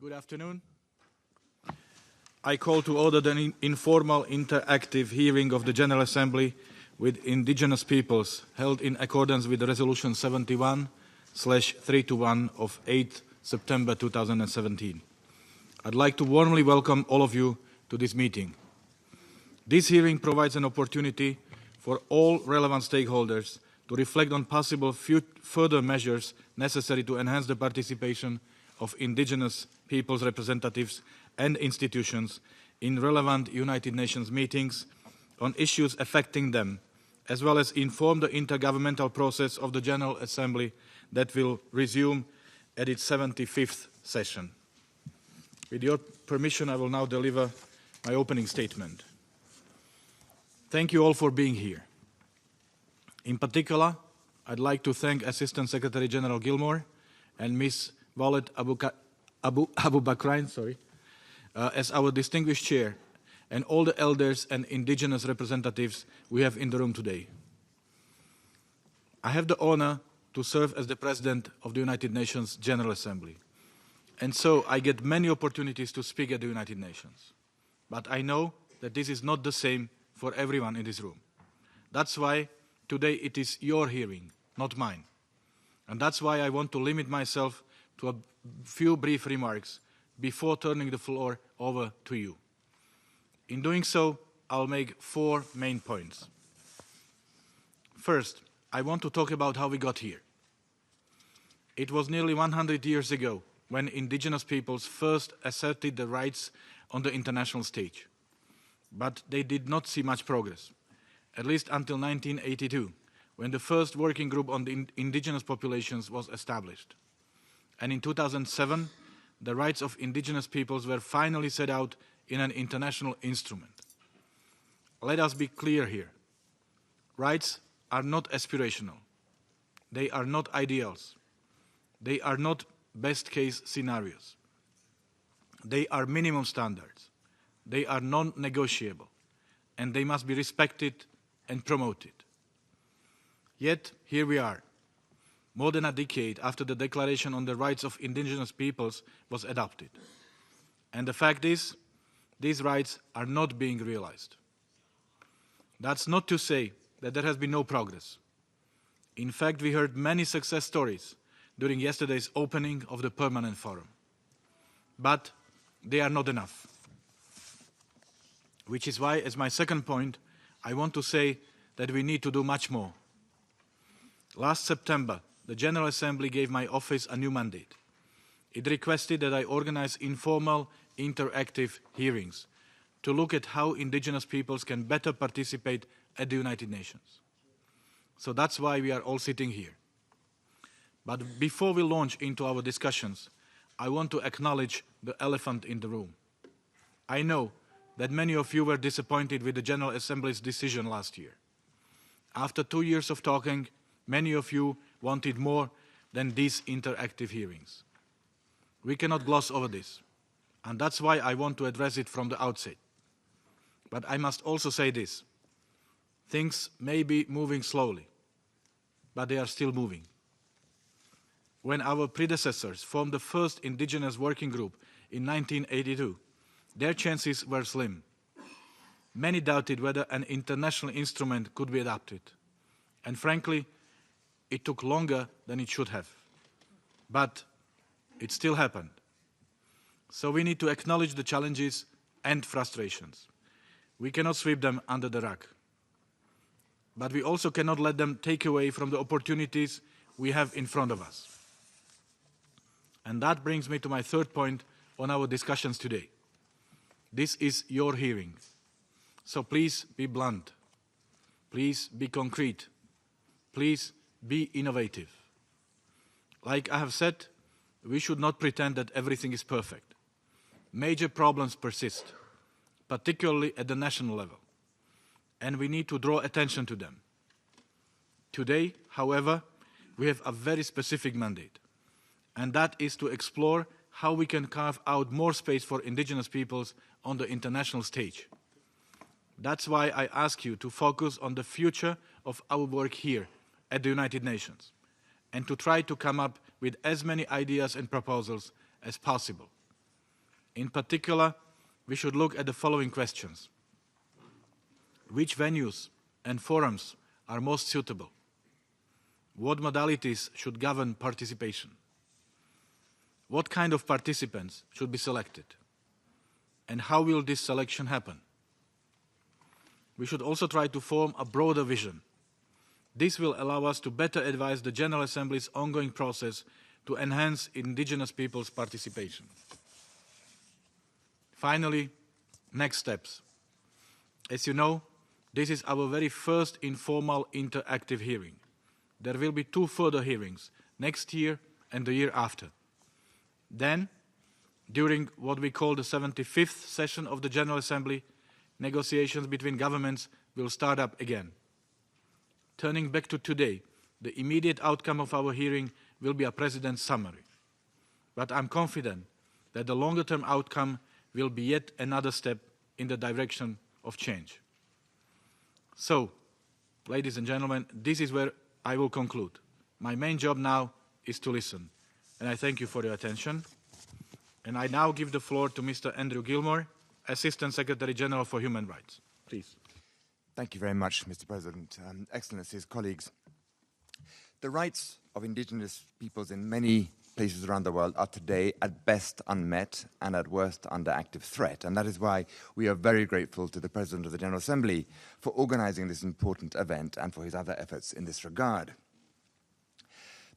Good afternoon. I call to order the informal interactive hearing of the General Assembly with indigenous peoples held in accordance with Resolution 71/321 of 8 September 2017. I'd like to warmly welcome all of you to this meeting. This hearing provides an opportunity for all relevant stakeholders to reflect on possible further measures necessary to enhance the participation of indigenous peoples' representatives and institutions in relevant United Nations meetings on issues affecting them, as well as inform the intergovernmental process of the General Assembly that will resume at its 75th session. With your permission, I will now deliver my opening statement. Thank you all for being here. In particular, I'd like to thank Assistant Secretary General Gilmore and Ms. Walid Abu Bakrain, as our distinguished chair, and all the elders and indigenous representatives we have in the room today. I have the honor to serve as the President of the United Nations General Assembly, and so I get many opportunities to speak at the United Nations. But I know that this is not the same for everyone in this room. That's why today it is your hearing, not mine. And that's why I want to limit myself to a few brief remarks before turning the floor over to you. In doing so, I'll make 4 main points. First, I want to talk about how we got here. It was nearly 100 years ago when indigenous peoples first asserted their rights on the international stage. But they did not see much progress, at least until 1982, when the first working group on the indigenous populations was established. And in 2007, the rights of indigenous peoples were finally set out in an international instrument. Let us be clear here. Rights are not aspirational. They are not ideals. They are not best-case scenarios. They are minimum standards. They are non-negotiable, and they must be respected and promoted. Yet, here we are, more than a decade after the Declaration on the Rights of Indigenous Peoples was adopted. And the fact is, these rights are not being realized. That's not to say that there has been no progress. In fact, we heard many success stories during yesterday's opening of the Permanent Forum. But they are not enough. Which is why, as my second point, I want to say that we need to do much more. Last September, the General Assembly gave my office a new mandate. It requested that I organize informal, interactive hearings to look at how indigenous peoples can better participate at the United Nations. So that's why we are all sitting here. But before we launch into our discussions, I want to acknowledge the elephant in the room. I know that many of you were disappointed with the General Assembly's decision last year. After 2 years of talking, many of you wanted more than these interactive hearings. We cannot gloss over this, and that's why I want to address it from the outset. But I must also say this. Things may be moving slowly, but they are still moving. When our predecessors formed the first indigenous working group in 1982, their chances were slim. Many doubted whether an international instrument could be adopted. And frankly, it took longer than it should have. But it still happened. So we need to acknowledge the challenges and frustrations. We cannot sweep them under the rug. But we also cannot let them take away from the opportunities we have in front of us. And that brings me to my third point on our discussions today. This is your hearing. So please be blunt. Please be concrete. Please be innovative. Like I have said, we should not pretend that everything is perfect. Major problems persist, particularly at the national level, and we need to draw attention to them. Today, however, we have a very specific mandate, and that is to explore how we can carve out more space for indigenous peoples on the international stage. That's why I ask you to focus on the future of our work here at the United Nations, and to try to come up with as many ideas and proposals as possible. In particular, we should look at the following questions. Which venues and forums are most suitable? What modalities should govern participation? What kind of participants should be selected? And how will this selection happen? We should also try to form a broader vision. This will allow us to better advise the General Assembly's ongoing process to enhance indigenous peoples' participation. Finally, next steps. As you know, this is our very first informal interactive hearing. There will be 2 further hearings, next year and the year after. Then, during what we call the 75th session of the General Assembly, negotiations between governments will start up again. Turning back to today, the immediate outcome of our hearing will be a President's summary. But I'm confident that the longer-term outcome will be yet another step in the direction of change. So, ladies and gentlemen, this is where I will conclude. My main job now is to listen, and I thank you for your attention. And I now give the floor to Mr. Andrew Gilmore, Assistant Secretary General for Human Rights. Please. Thank you very much, Mr. President. Excellencies, colleagues. The rights of indigenous peoples in many places around the world are today at best unmet and at worst under active threat. And that is why we are very grateful to the President of the General Assembly for organizing this important event and for his other efforts in this regard.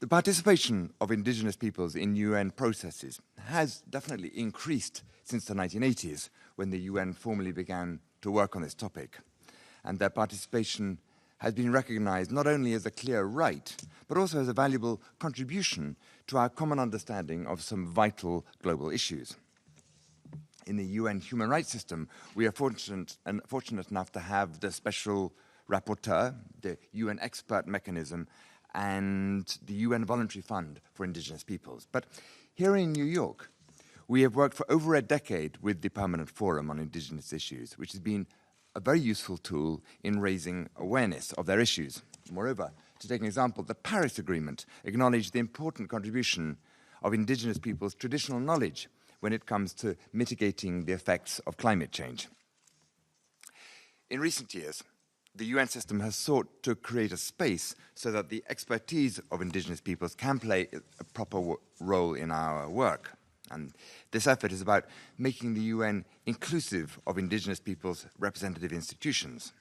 The participation of indigenous peoples in UN processes has definitely increased since the 1980s, when the UN formally began to work on this topic. And their participation has been recognized not only as a clear right, but also as a valuable contribution to our common understanding of some vital global issues. In the UN human rights system, we are fortunate enough to have the special rapporteur, the UN expert mechanism, and the UN Voluntary Fund for Indigenous Peoples. But here in New York, we have worked for over a decade with the Permanent Forum on Indigenous Issues, which has been a very useful tool in raising awareness of their issues. Moreover, to take an example, the Paris Agreement acknowledged the important contribution of indigenous peoples' traditional knowledge when it comes to mitigating the effects of climate change. In recent years, the UN system has sought to create a space so that the expertise of indigenous peoples can play a proper role in our work. And this effort is about making the UN inclusive of indigenous peoples' representative institutions.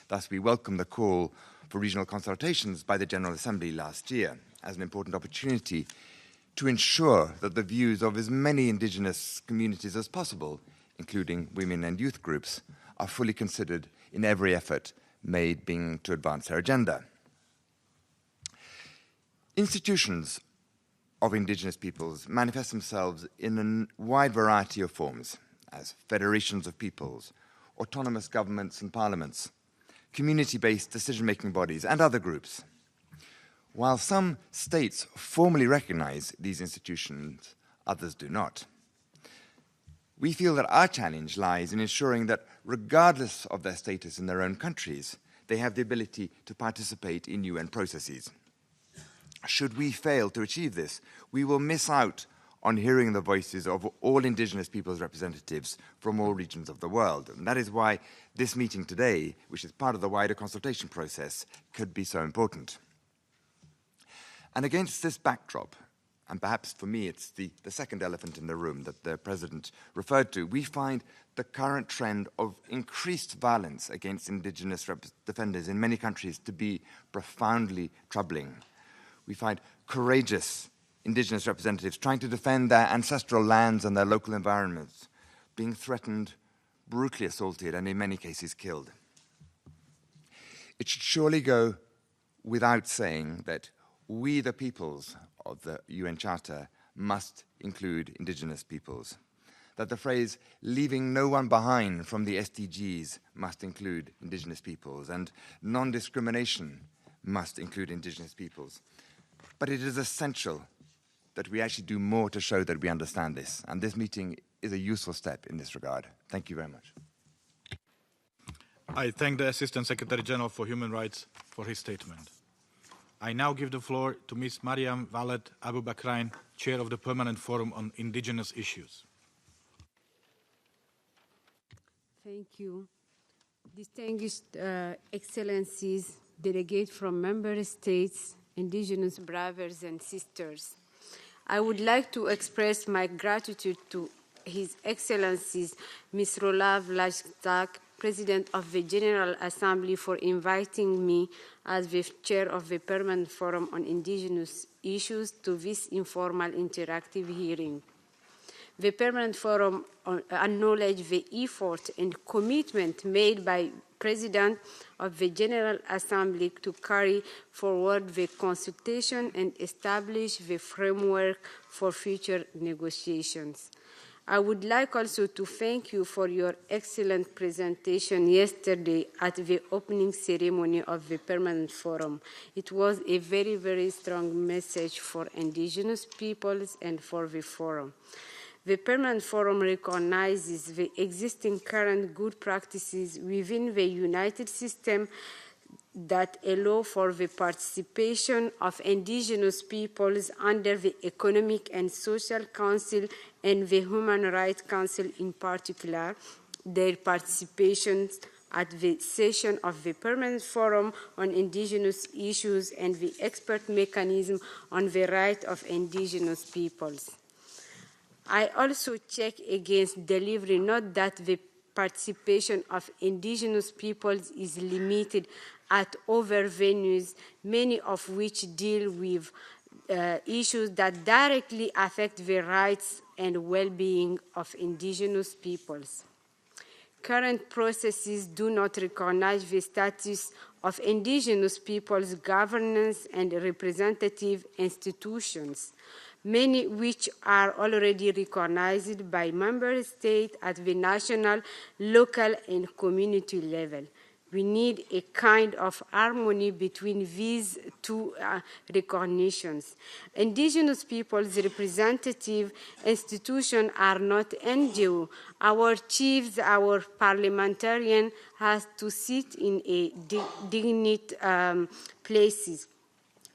Thus, we welcome the call for regional consultations by the General Assembly last year as an important opportunity to ensure that the views of as many indigenous communities as possible, including women and youth groups, are fully considered in every effort made being to advance their agenda. Institutions of indigenous peoples manifest themselves in a wide variety of forms, as federations of peoples, autonomous governments and parliaments, community-based decision-making bodies, and other groups. While some states formally recognize these institutions, others do not. We feel that our challenge lies in ensuring that, regardless of their status in their own countries, they have the ability to participate in UN processes. Should we fail to achieve this, we will miss out on hearing the voices of all indigenous peoples' representatives from all regions of the world. And that is why this meeting today, which is part of the wider consultation process, could be so important. And against this backdrop, and perhaps for me it's the second elephant in the room that the President referred to, we find the current trend of increased violence against indigenous defenders in many countries to be profoundly troubling. We find courageous indigenous representatives trying to defend their ancestral lands and their local environments, being threatened, brutally assaulted, and in many cases killed. It should surely go without saying that we, the peoples of the UN Charter, must include indigenous peoples. That the phrase, leaving no one behind from the SDGs, must include indigenous peoples, and non-discrimination must include indigenous peoples. But it is essential that we actually do more to show that we understand this, and this meeting is a useful step in this regard. Thank you very much. I thank the Assistant Secretary General for Human Rights for his statement. I now give the floor to Ms. Mariam Waled Abu Bakrain, Chair of the Permanent Forum on Indigenous Issues. Thank you. Distinguished Excellencies, delegates from member states, indigenous brothers and sisters. I would like to express my gratitude to His Excellencies Ms. Rolav Lajczak, President of the General Assembly, for inviting me as the Chair of the Permanent Forum on Indigenous Issues to this informal interactive hearing. The Permanent Forum acknowledges the effort and commitment made by President of the General Assembly to carry forward the consultation and establish the framework for future negotiations. I would like also to thank you for your excellent presentation yesterday at the opening ceremony of the Permanent Forum. It was a very, very strong message for indigenous peoples and for the Forum. The Permanent Forum recognizes the existing current good practices within the United System that allow for the participation of indigenous peoples under the Economic and Social Council and the Human Rights Council in particular. Their participation at the session of the Permanent Forum on Indigenous Issues and the expert mechanism on the rights of indigenous peoples. I also check against delivery, not that the participation of indigenous peoples is limited at other venues, many of which deal with issues that directly affect the rights and well-being of indigenous peoples. Current processes do not recognize the status of indigenous peoples' governance and representative institutions, many which are already recognized by member states at the national, local, and community level. We need a kind of harmony between these two recognitions. Indigenous peoples' representative institutions are not NGO. Our chiefs, our parliamentarians have to sit in a dignity places.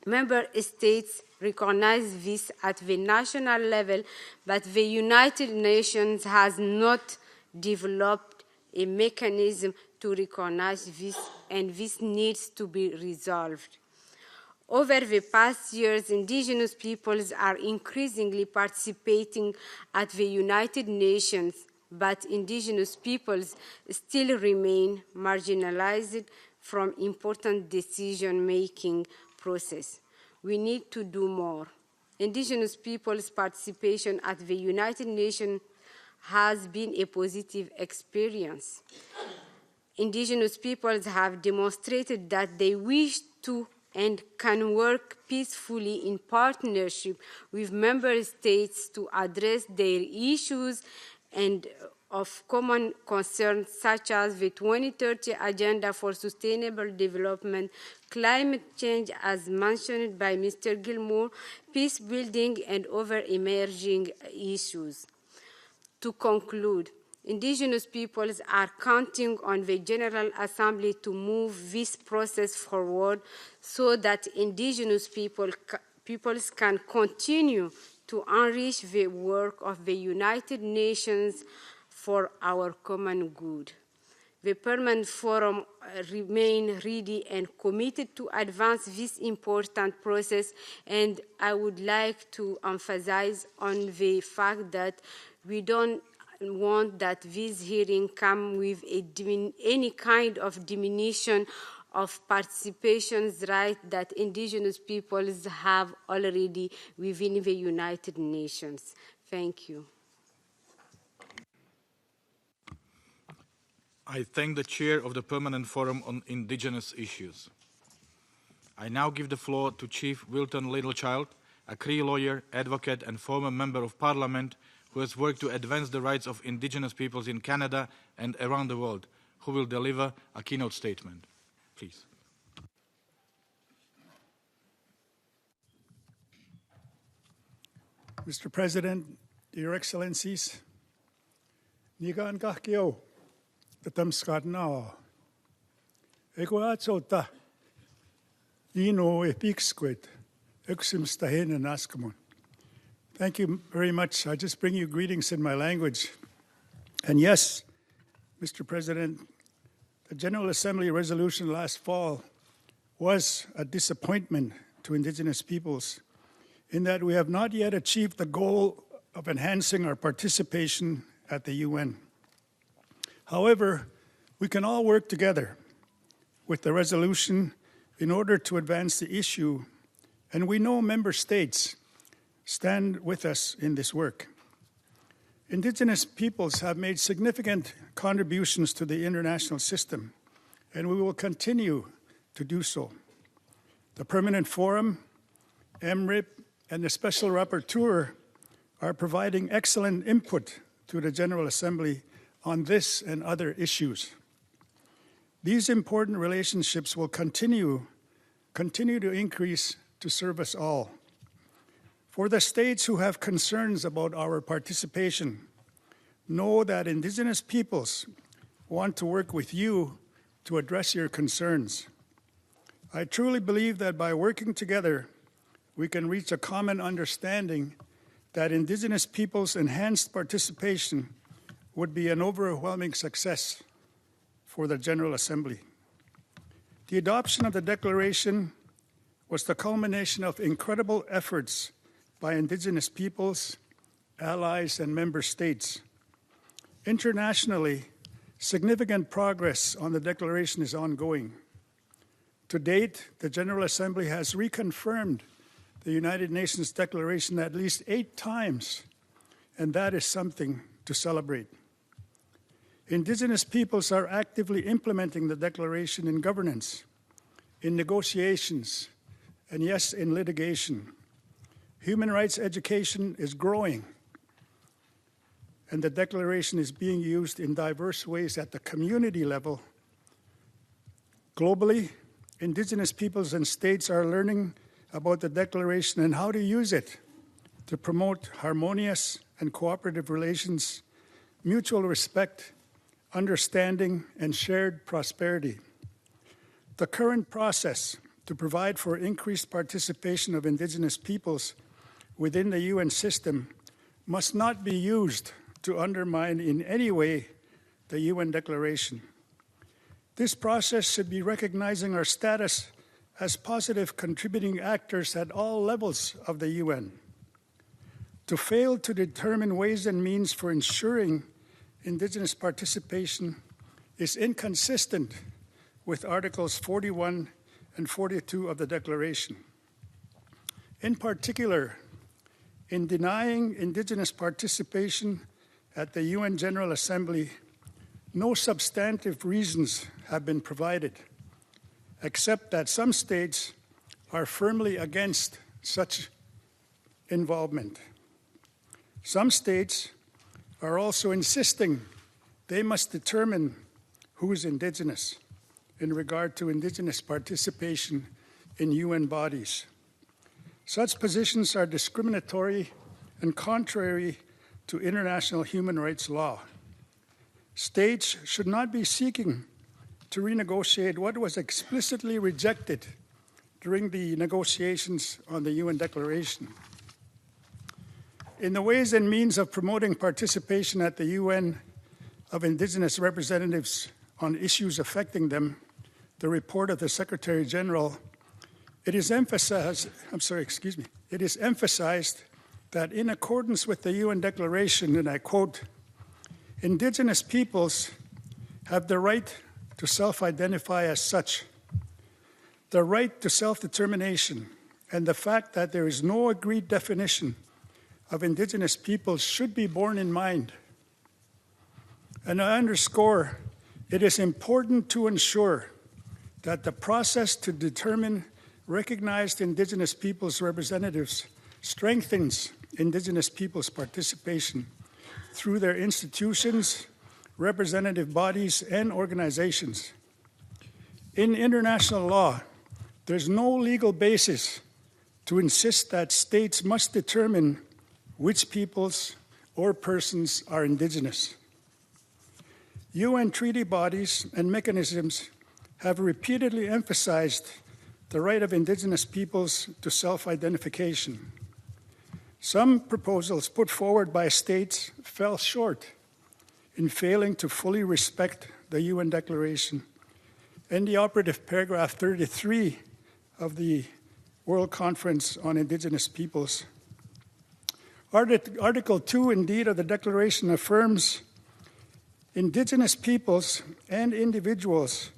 Member states recognize this at the national level, but the United Nations has not developed a mechanism to recognize this, and this needs to be resolved. Over the past years, indigenous peoples are increasingly participating at the United Nations, but indigenous peoples still remain marginalized from important decision-making process. We need to do more. Indigenous peoples' participation at the United Nations has been a positive experience. Indigenous peoples have demonstrated that they wish to and can work peacefully in partnership with member states to address their issues and of common concern, such as the 2030 Agenda for Sustainable Development, climate change, as mentioned by Mr. Gilmore, peace building, and other emerging issues. To conclude, indigenous peoples are counting on the General Assembly to move this process forward so that indigenous peoples can continue to enrich the work of the United Nations for our common good. The Permanent Forum remains ready and committed to advance this important process, and I would like to emphasize on the fact that we don't want that this hearing come with any kind of diminution of participation rights that indigenous peoples have already within the United Nations. Thank you. I thank the chair of the Permanent Forum on Indigenous Issues. I now give the floor to Chief Wilton Littlechild, a Cree lawyer, advocate, and former member of Parliament who has worked to advance the rights of Indigenous peoples in Canada and around the world, who will deliver a keynote statement. Please. Mr. President, Your Excellencies, Nigan Kahkio, the Tamskadna, Egoatsota, Ino Epixquid, Eximstahen and Askamon. Thank you very much. I just bring you greetings in my language. And yes, Mr. President, the General Assembly resolution last fall was a disappointment to Indigenous peoples in that we have not yet achieved the goal of enhancing our participation at the UN. However, we can all work together with the resolution in order to advance the issue, and we know member states stand with us in this work. Indigenous peoples have made significant contributions to the international system, and we will continue to do so. The Permanent Forum, MRIP, and the Special Rapporteur are providing excellent input to the General Assembly on this and other issues. These important relationships will continue to increase to serve us all. For the states who have concerns about our participation, know that Indigenous peoples want to work with you to address your concerns. I truly believe that by working together, we can reach a common understanding that Indigenous peoples' enhanced participation would be an overwhelming success for the General Assembly. The adoption of the Declaration was the culmination of incredible efforts by Indigenous peoples, allies, and member states. Internationally, significant progress on the Declaration is ongoing. To date, the General Assembly has reconfirmed the United Nations Declaration at least 8 times, and that is something to celebrate. Indigenous peoples are actively implementing the Declaration in governance, in negotiations, and yes, in litigation. Human rights education is growing, and the Declaration is being used in diverse ways at the community level. Globally, Indigenous peoples and states are learning about the Declaration and how to use it to promote harmonious and cooperative relations, mutual respect, understanding, and shared prosperity. The current process to provide for increased participation of Indigenous peoples within the UN system must not be used to undermine in any way the UN Declaration. This process should be recognizing our status as positive contributing actors at all levels of the UN. To fail to determine ways and means for ensuring Indigenous participation is inconsistent with Articles 41 and 42 of the Declaration. In particular, in denying Indigenous participation at the UN General Assembly, no substantive reasons have been provided, except that some states are firmly against such involvement. Some states are also insisting they must determine who is Indigenous in regard to Indigenous participation in UN bodies. Such positions are discriminatory and contrary to international human rights law. States should not be seeking to renegotiate what was explicitly rejected during the negotiations on the UN Declaration. In the ways and means of promoting participation at the UN of Indigenous representatives on issues affecting them, the report of the Secretary General, it is emphasized that in accordance with the UN Declaration, and I quote, Indigenous peoples have the right to self-identify as such. The right to self-determination and the fact that there is no agreed definition of Indigenous peoples should be borne in mind. And I underscore, it is important to ensure that the process to determine recognized Indigenous peoples representatives strengthens Indigenous peoples' participation through their institutions, representative bodies, and organizations. In international law, there's no legal basis to insist that states must determine which peoples or persons are Indigenous. UN treaty bodies and mechanisms have repeatedly emphasized the right of Indigenous peoples to self-identification. Some proposals put forward by states fell short in failing to fully respect the UN Declaration and the operative paragraph 33 of the World Conference on Indigenous Peoples. Article 2, indeed, of the Declaration affirms Indigenous peoples and individuals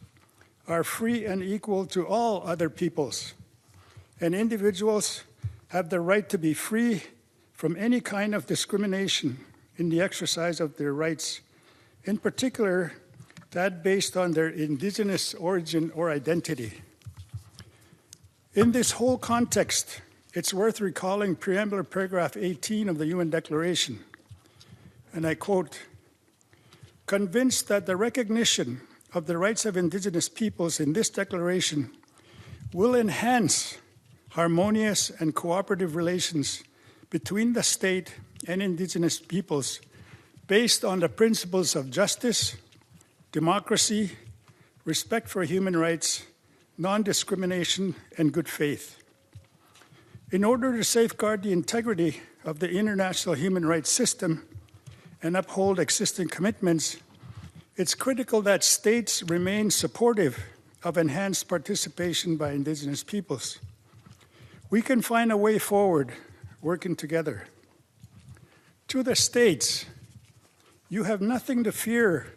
are free and equal to all other peoples, and individuals have the right to be free from any kind of discrimination in the exercise of their rights, in particular, that based on their indigenous origin or identity. In this whole context, it's worth recalling preamble paragraph 18 of the UN Declaration, and I quote, "Convinced that the recognition of the rights of indigenous peoples in this declaration will enhance harmonious and cooperative relations between the state and indigenous peoples based on the principles of justice, democracy, respect for human rights, non-discrimination, and good faith. In order to safeguard the integrity of the international human rights system and uphold existing commitments, it's critical that states remain supportive of enhanced participation by indigenous peoples. We can find a way forward working together. To the states, you have nothing to fear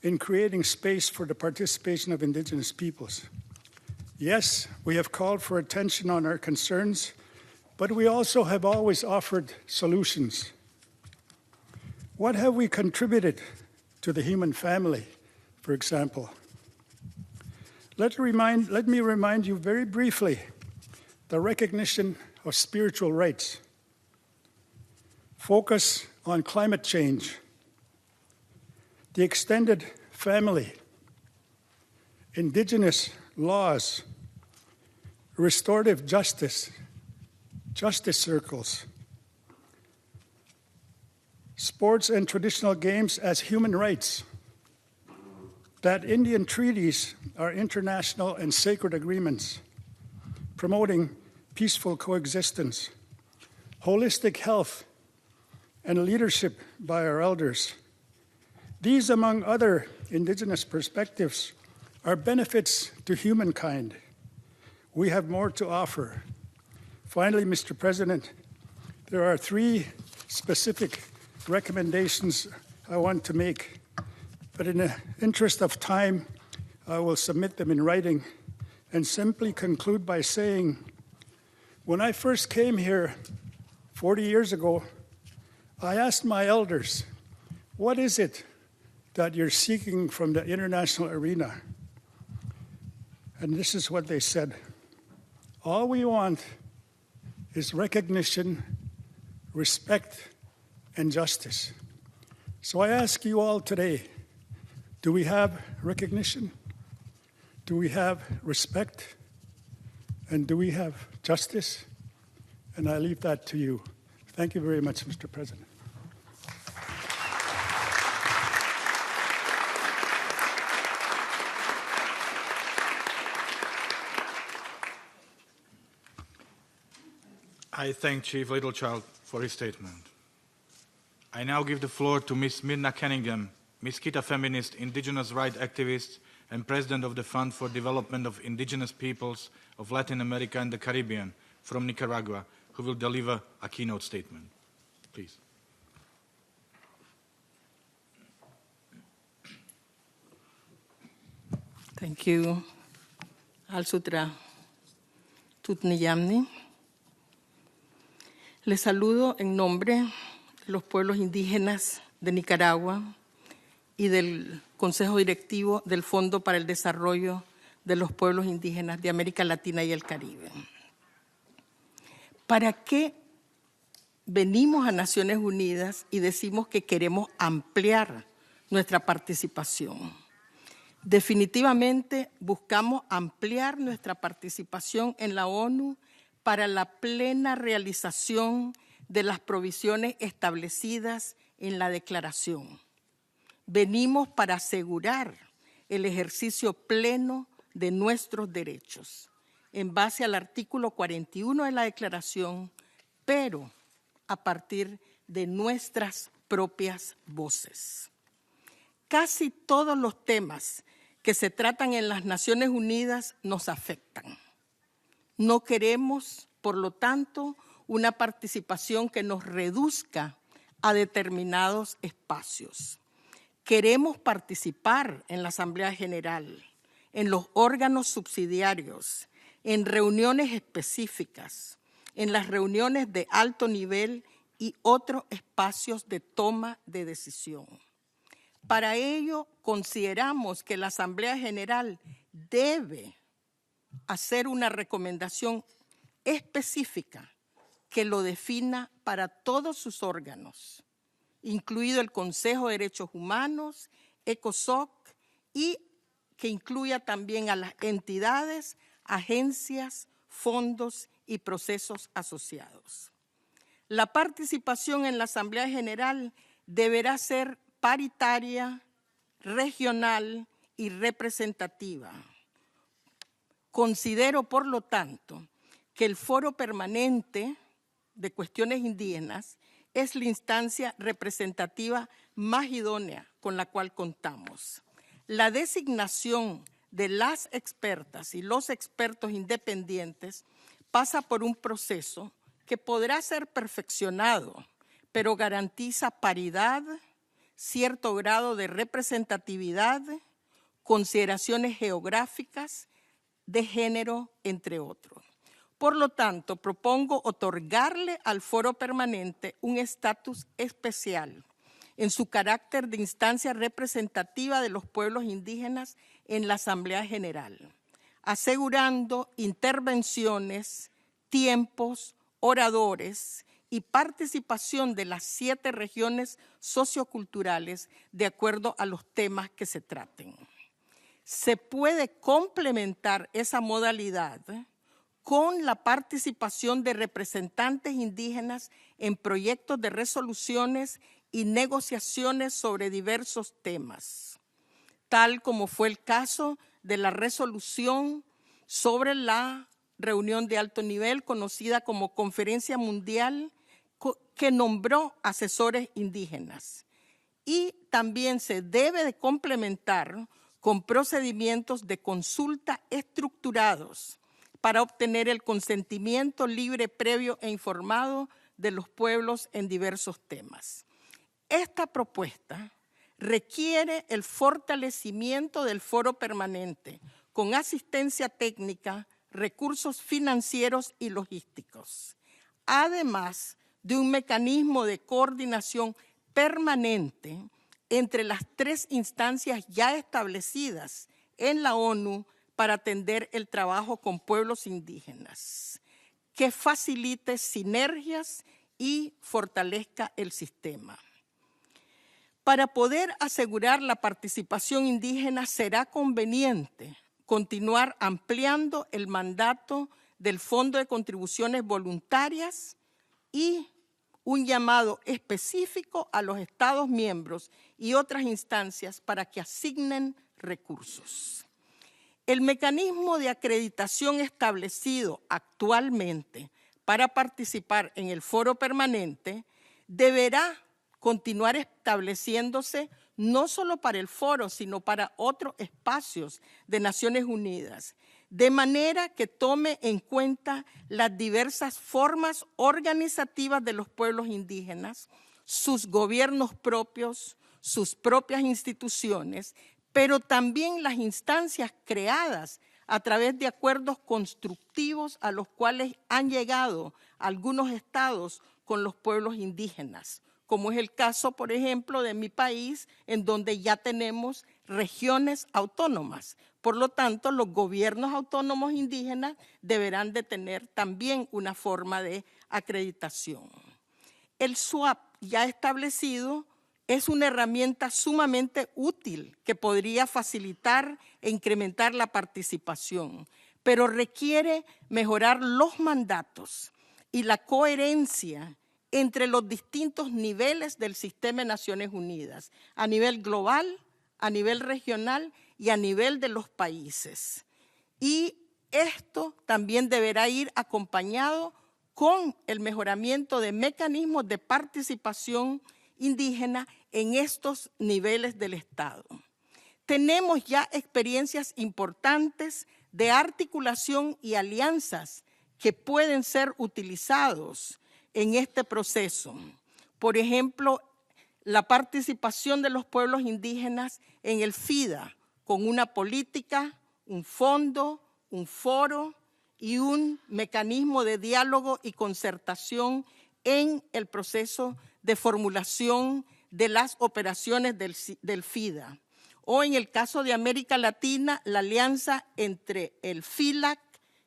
in creating space for the participation of indigenous peoples. Yes, we have called for attention on our concerns, but we also have always offered solutions. What have we contributed to the human family, for example? Let me remind you very briefly the recognition of spiritual rights, focus on climate change, the extended family, indigenous laws, restorative justice, justice circles, sports and traditional games as human rights, that Indian treaties are international and sacred agreements, promoting peaceful coexistence, holistic health, and leadership by our elders. These, among other indigenous perspectives, are benefits to humankind. We have more to offer. Finally, Mr. President, there are 3 specific recommendations I want to make, but in the interest of time, I will submit them in writing and simply conclude by saying, when I first came here 40 years ago, I asked my elders, what is it that you're seeking from the international arena? And this is what they said. All we want is recognition, respect, and justice. So I ask you all today, do we have recognition? Do we have respect? And do we have justice? And I leave that to you. Thank you very much, Mr. President. I thank Chief Littlechild for his statement. I now give the floor to Ms. Mirna Cunningham, Miskita feminist, indigenous rights activist, and president of the Fund for Development of Indigenous Peoples of Latin America and the Caribbean from Nicaragua, who will deliver a keynote statement. Please. Thank you. Al Sutra Tutniyamni. Les saludo en nombre de los pueblos indígenas de Nicaragua y del Consejo Directivo del Fondo para el Desarrollo de los Pueblos Indígenas de América Latina y el Caribe. ¿Para qué venimos a Naciones Unidas y decimos que queremos ampliar nuestra participación? Definitivamente buscamos ampliar nuestra participación en la ONU para la plena realización de las provisiones establecidas en la declaración. Venimos para asegurar el ejercicio pleno de nuestros derechos, en base al artículo 41 de la declaración, pero a partir de nuestras propias voces. Casi todos los temas que se tratan en las Naciones Unidas nos afectan. No queremos, por lo tanto, una participación que nos reduzca a determinados espacios. Queremos participar en la Asamblea General, en los órganos subsidiarios, en reuniones específicas, en las reuniones de alto nivel y otros espacios de toma de decisión. Para ello, consideramos que la Asamblea General debe hacer una recomendación específica que lo defina para todos sus órganos, incluido el Consejo de Derechos Humanos, ECOSOC, y que incluya también a las entidades, agencias, fondos y procesos asociados. La participación en la Asamblea General deberá ser paritaria, regional y representativa. Considero, por lo tanto, que el Foro Permanente de Cuestiones Indígenas es la instancia representativa más idónea con la cual contamos. La designación de las expertas y los expertos independientes pasa por un proceso que podrá ser perfeccionado, pero garantiza paridad, cierto grado de representatividad, consideraciones geográficas, de género, entre otros. Por lo tanto, propongo otorgarle al Foro Permanente un estatus especial en su carácter de instancia representativa de los pueblos indígenas en la Asamblea General, asegurando intervenciones, tiempos, oradores y participación de las 7 regiones socioculturales de acuerdo a los temas que se traten. Se puede complementar esa modalidad con la participación de representantes indígenas en proyectos de resoluciones y negociaciones sobre diversos temas, tal como fue el caso de la resolución sobre la reunión de alto nivel conocida como Conferencia Mundial que nombró asesores indígenas. Y también se debe de complementar con procedimientos de consulta estructurados para obtener el consentimiento libre, previo e informado de los pueblos en diversos temas. Esta propuesta requiere el fortalecimiento del Foro Permanente con asistencia técnica, recursos financieros y logísticos, además de un mecanismo de coordinación permanente entre las 3 instancias ya establecidas en la ONU para atender el trabajo con pueblos indígenas, que facilite sinergias y fortalezca el sistema. Para poder asegurar la participación indígena será conveniente continuar ampliando el mandato del Fondo de Contribuciones Voluntarias y un llamado específico a los Estados miembros y otras instancias para que asignen recursos. El mecanismo de acreditación establecido actualmente para participar en el Foro Permanente deberá continuar estableciéndose no solo para el foro, sino para otros espacios de Naciones Unidas, de manera que tome en cuenta las diversas formas organizativas de los pueblos indígenas, sus gobiernos propios, sus propias instituciones, pero también las instancias creadas a través de acuerdos constructivos a los cuales han llegado algunos estados con los pueblos indígenas, como es el caso, por ejemplo, de mi país, en donde ya tenemos regiones autónomas. Por lo tanto, los gobiernos autónomos indígenas deberán de tener también una forma de acreditación. El SWAP ya establecido es una herramienta sumamente útil que podría facilitar e incrementar la participación, pero requiere mejorar los mandatos y la coherencia entre los distintos niveles del sistema de Naciones Unidas, a nivel global, a nivel regional y a nivel de los países. Y esto también deberá ir acompañado con el mejoramiento de mecanismos de participación indígena en estos niveles del Estado. Tenemos ya experiencias importantes de articulación y alianzas que pueden ser utilizados en este proceso. Por ejemplo, la participación de los pueblos indígenas en el FIDA, con una política, un fondo, un foro y un mecanismo de diálogo y concertación en el proceso de formulación de las operaciones del FIDA. O en el caso de América Latina, la alianza entre el FILAC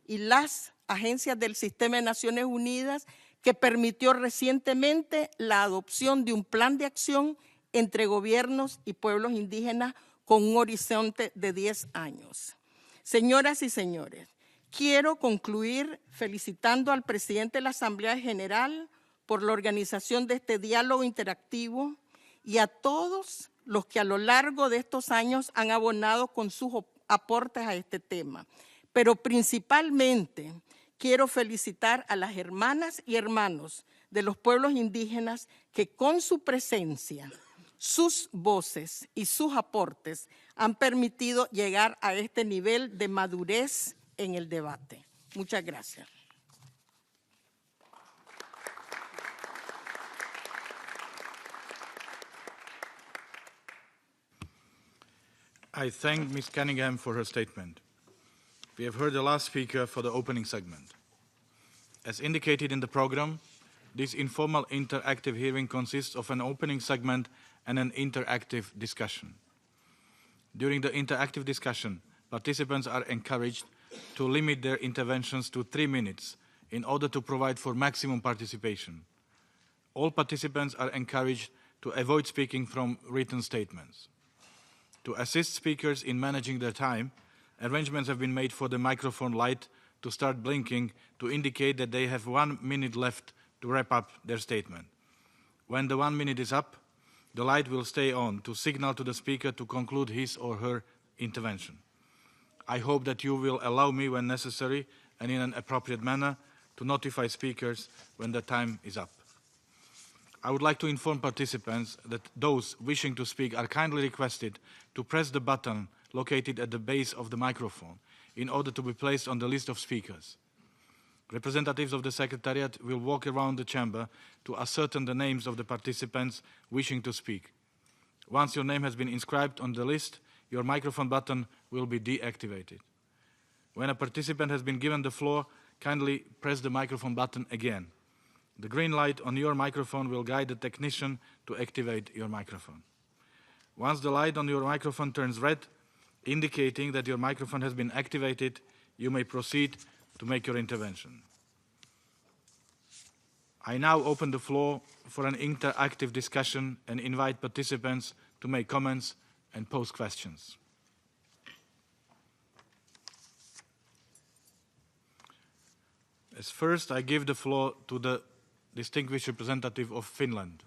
y las agencias del Sistema de Naciones Unidas, que permitió recientemente la adopción de un plan de acción entre gobiernos y pueblos indígenas con un horizonte de 10 años. Señoras y señores, quiero concluir felicitando al presidente de la Asamblea General por la organización de este diálogo interactivo y a todos los que a lo largo de estos años han abonado con sus aportes a este tema. Pero principalmente quiero felicitar a las hermanas y hermanos de los pueblos indígenas que con su presencia, sus voces y sus aportes han permitido llegar a este nivel de madurez en el debate. Muchas gracias. I thank Ms. Cunningham for her statement. We have heard the last speaker for the opening segment. As indicated in the program, this informal interactive hearing consists of an opening segment and an interactive discussion. During the interactive discussion, participants are encouraged to limit their interventions to 3 minutes in order to provide for maximum participation. All participants are encouraged to avoid speaking from written statements. To assist speakers in managing their time, arrangements have been made for the microphone light to start blinking to indicate that they have 1 minute left to wrap up their statement. When the 1 minute is up, the light will stay on to signal to the speaker to conclude his or her intervention. I hope that you will allow me when necessary and in an appropriate manner to notify speakers when the time is up. I would like to inform participants that those wishing to speak are kindly requested to press the button located at the base of the microphone in order to be placed on the list of speakers. Representatives of the Secretariat will walk around the chamber to ascertain the names of the participants wishing to speak. Once your name has been inscribed on the list, your microphone button will be deactivated. When a participant has been given the floor, kindly press the microphone button again. The green light on your microphone will guide the technician to activate your microphone. Once the light on your microphone turns red, indicating that your microphone has been activated, you may proceed to make your intervention. I now open the floor for an interactive discussion and invite participants to make comments and pose questions. As first, I give the floor to the distinguished representative of Finland.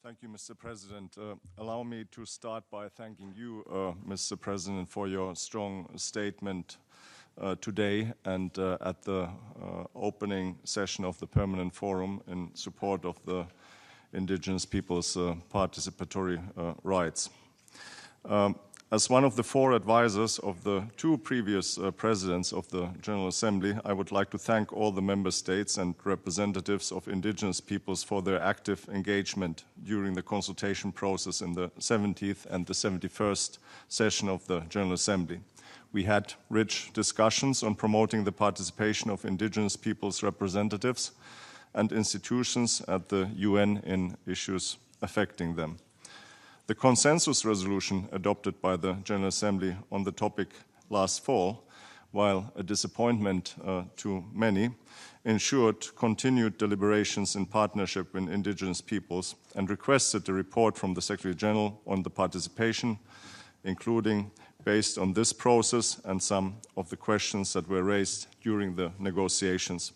Thank you, Mr. President. Allow me to start by thanking you, Mr. President, for your strong statement today and at the opening session of the Permanent Forum in support of the indigenous people's participatory rights. As one of the 4 advisors of the 2 previous presidents of the General Assembly, I would like to thank all the member states and representatives of indigenous peoples for their active engagement during the consultation process in the 70th and the 71st session of the General Assembly. We had rich discussions on promoting the participation of indigenous peoples' representatives and institutions at the UN in issues affecting them. The consensus resolution adopted by the General Assembly on the topic last fall, while a disappointment to many, ensured continued deliberations in partnership with indigenous peoples and requested a report from the Secretary General on the participation, including based on this process and some of the questions that were raised during the negotiations.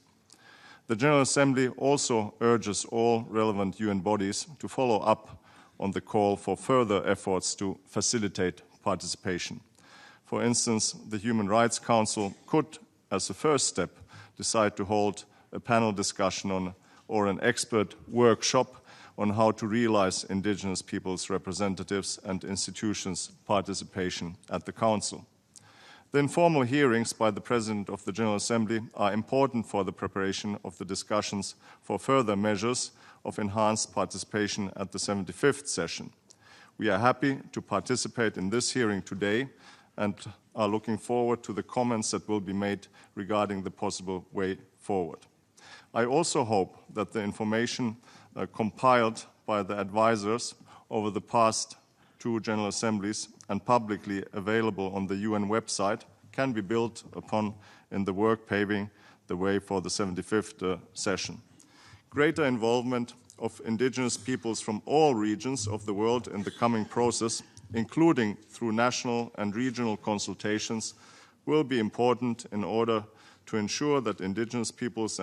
The The General Assembly also urges all relevant UN bodies to follow up on the call for further efforts to facilitate participation. For instance, the Human Rights Council could, as a first step, decide to hold a panel discussion on or an expert workshop on how to realize indigenous peoples' representatives and institutions' participation at the Council. The informal hearings by the President of the General Assembly are important for the preparation of the discussions for further measures of enhanced participation at the 75th session. We are happy to participate in this hearing today and are looking forward to the comments that will be made regarding the possible way forward. I also hope that the information compiled by the advisors over the past two General Assemblies and publicly available on the UN website can be built upon in the work paving the way for the 75th session. Greater involvement of indigenous peoples from all regions of the world in the coming process, including through national and regional consultations, will be important in order to ensure that indigenous peoples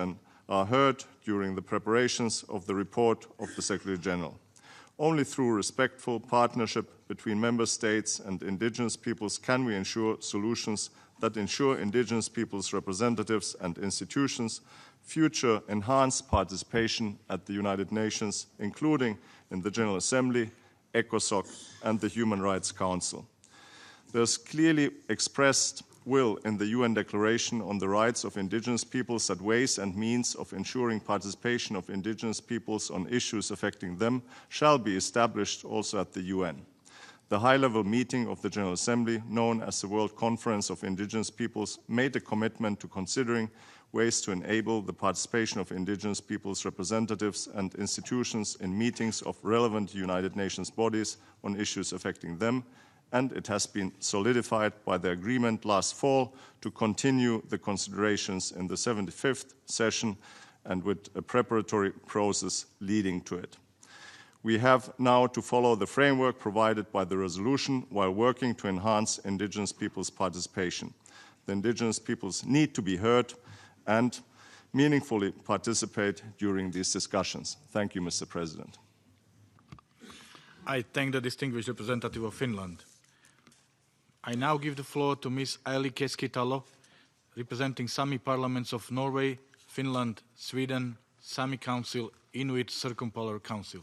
are heard during the preparations of the report of the Secretary General. Only through respectful partnership between member states and indigenous peoples can we ensure solutions that ensure indigenous peoples' representatives and institutions future enhanced participation at the United Nations, including in the General Assembly, ECOSOC, and the Human Rights Council. There's clearly expressed will in the UN Declaration on the Rights of Indigenous Peoples that ways and means of ensuring participation of indigenous peoples on issues affecting them shall be established also at the UN. The high-level meeting of the General Assembly, known as the World Conference of Indigenous Peoples, made a commitment to considering ways to enable the participation of indigenous peoples' representatives and institutions in meetings of relevant United Nations bodies on issues affecting them, and it has been solidified by the agreement last fall to continue the considerations in the 75th session and with a preparatory process leading to it. We have now to follow the framework provided by the resolution while working to enhance indigenous peoples' participation. The indigenous peoples need to be heard and meaningfully participate during these discussions. Thank you, Mr. President. I thank the distinguished representative of Finland. I now give the floor to Ms. Aili Keskitalo, representing Sami parliaments of Norway, Finland, Sweden, Sami Council, Inuit Circumpolar Council.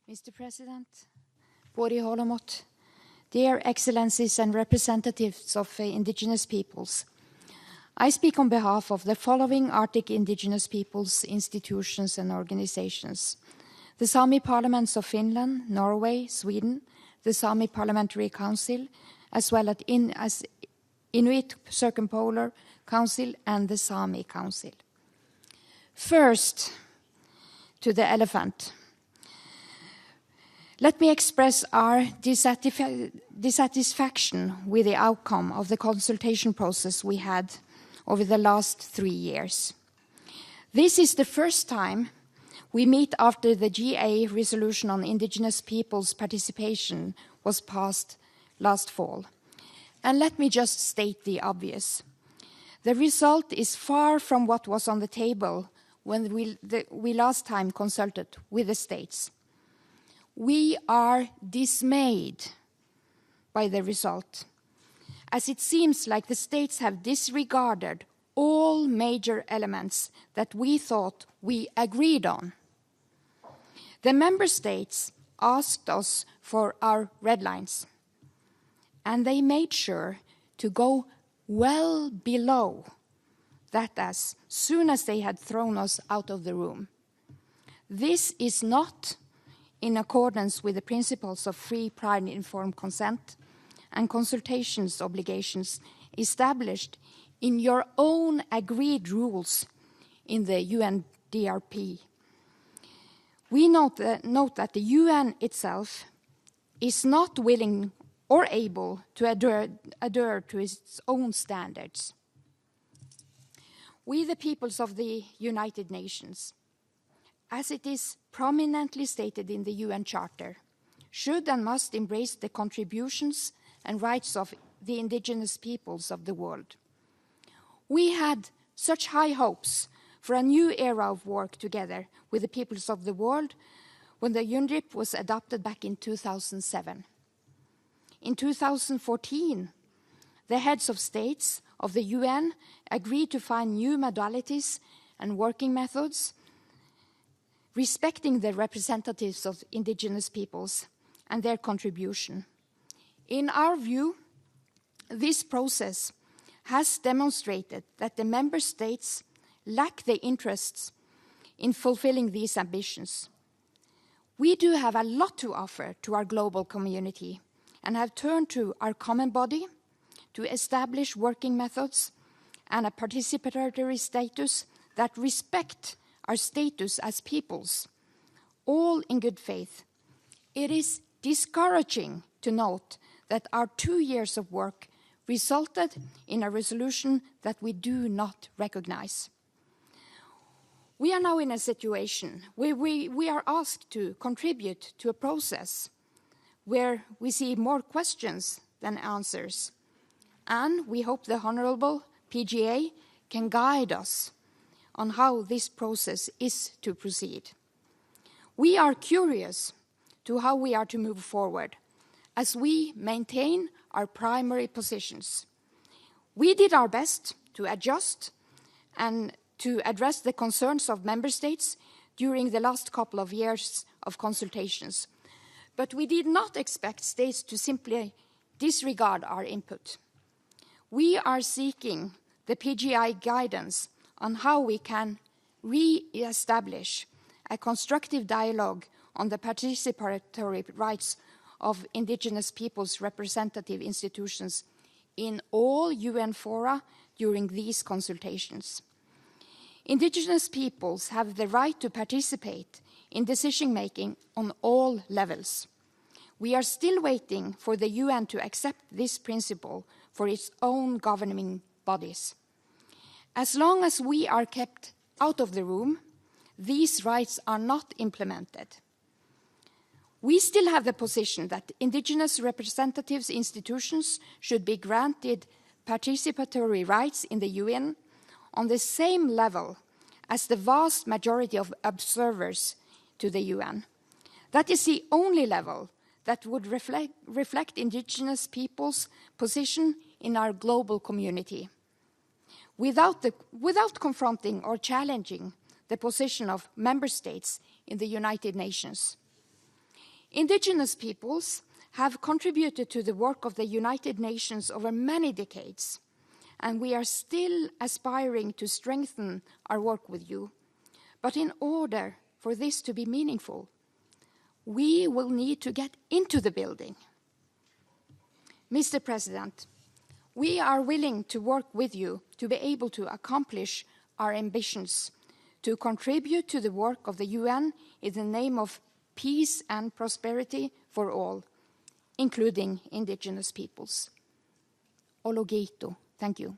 Mr. President, Pori Holomot, dear Excellencies and representatives of indigenous peoples, I speak on behalf of the following Arctic indigenous peoples, institutions and organizations: the Sami parliaments of Finland, Norway, Sweden, the Sami Parliamentary Council, as well as Inuit Circumpolar Council and the Sami Council. First, to the elephant. Let me express our dissatisfaction with the outcome of the consultation process we had over the last 3 years. This is the first time we meet after the GA resolution on indigenous peoples' participation was passed last fall. And let me just state the obvious. The result is far from what was on the table when we last time consulted with the states. We are dismayed by the result, as it seems like the states have disregarded all major elements that we thought we agreed on. The member states asked us for our red lines, and they made sure to go well below that as soon as they had thrown us out of the room. This is not in accordance with the principles of free, prior, and informed consent and consultations obligations established in your own agreed rules in the UNDRP. We note that the UN itself is not willing or able to adhere to its own standards. We, the peoples of the United Nations, as it is prominently stated in the UN Charter, should and must embrace the contributions and rights of the indigenous peoples of the world. We had such high hopes for a new era of work together with the peoples of the world when the UNDRIP was adopted back in 2007. In 2014, the heads of states of the UN agreed to find new modalities and working methods respecting the representatives of indigenous peoples and their contribution. In our view, this process has demonstrated that the member states lack the interests in fulfilling these ambitions. We do have a lot to offer to our global community and have turned to our common body to establish working methods and a participatory status that respect our status as peoples, all in good faith. It is discouraging to note that our 2 years of work resulted in a resolution that we do not recognize. We are now in a situation where we are asked to contribute to a process where we see more questions than answers. And we hope the Honourable PGA can guide us on how this process is to proceed. We are curious to how we are to move forward as we maintain our primary positions. We did our best to adjust and to address the concerns of member states during the last couple of years of consultations. But we did not expect states to simply disregard our input. We are seeking the PGI guidance on how we can re-establish a constructive dialogue on the participatory rights of indigenous peoples' representative institutions in all UN fora during these consultations. Indigenous peoples have the right to participate in decision-making on all levels. We are still waiting for the UN to accept this principle for its own governing bodies. As long as we are kept out of the room, these rights are not implemented. We still have the position that indigenous representatives institutions should be granted participatory rights in the UN on the same level as the vast majority of observers to the UN. That is the only level that would reflect indigenous peoples' position in our global community, without confronting or challenging the position of member states in the United Nations. Indigenous peoples have contributed to the work of the United Nations over many decades, and we are still aspiring to strengthen our work with you. But in order for this to be meaningful, we will need to get into the building. Mr. President, we are willing to work with you to be able to accomplish our ambitions, to contribute to the work of the UN in the name of peace and prosperity for all, including indigenous peoples. Ologeito. Thank you.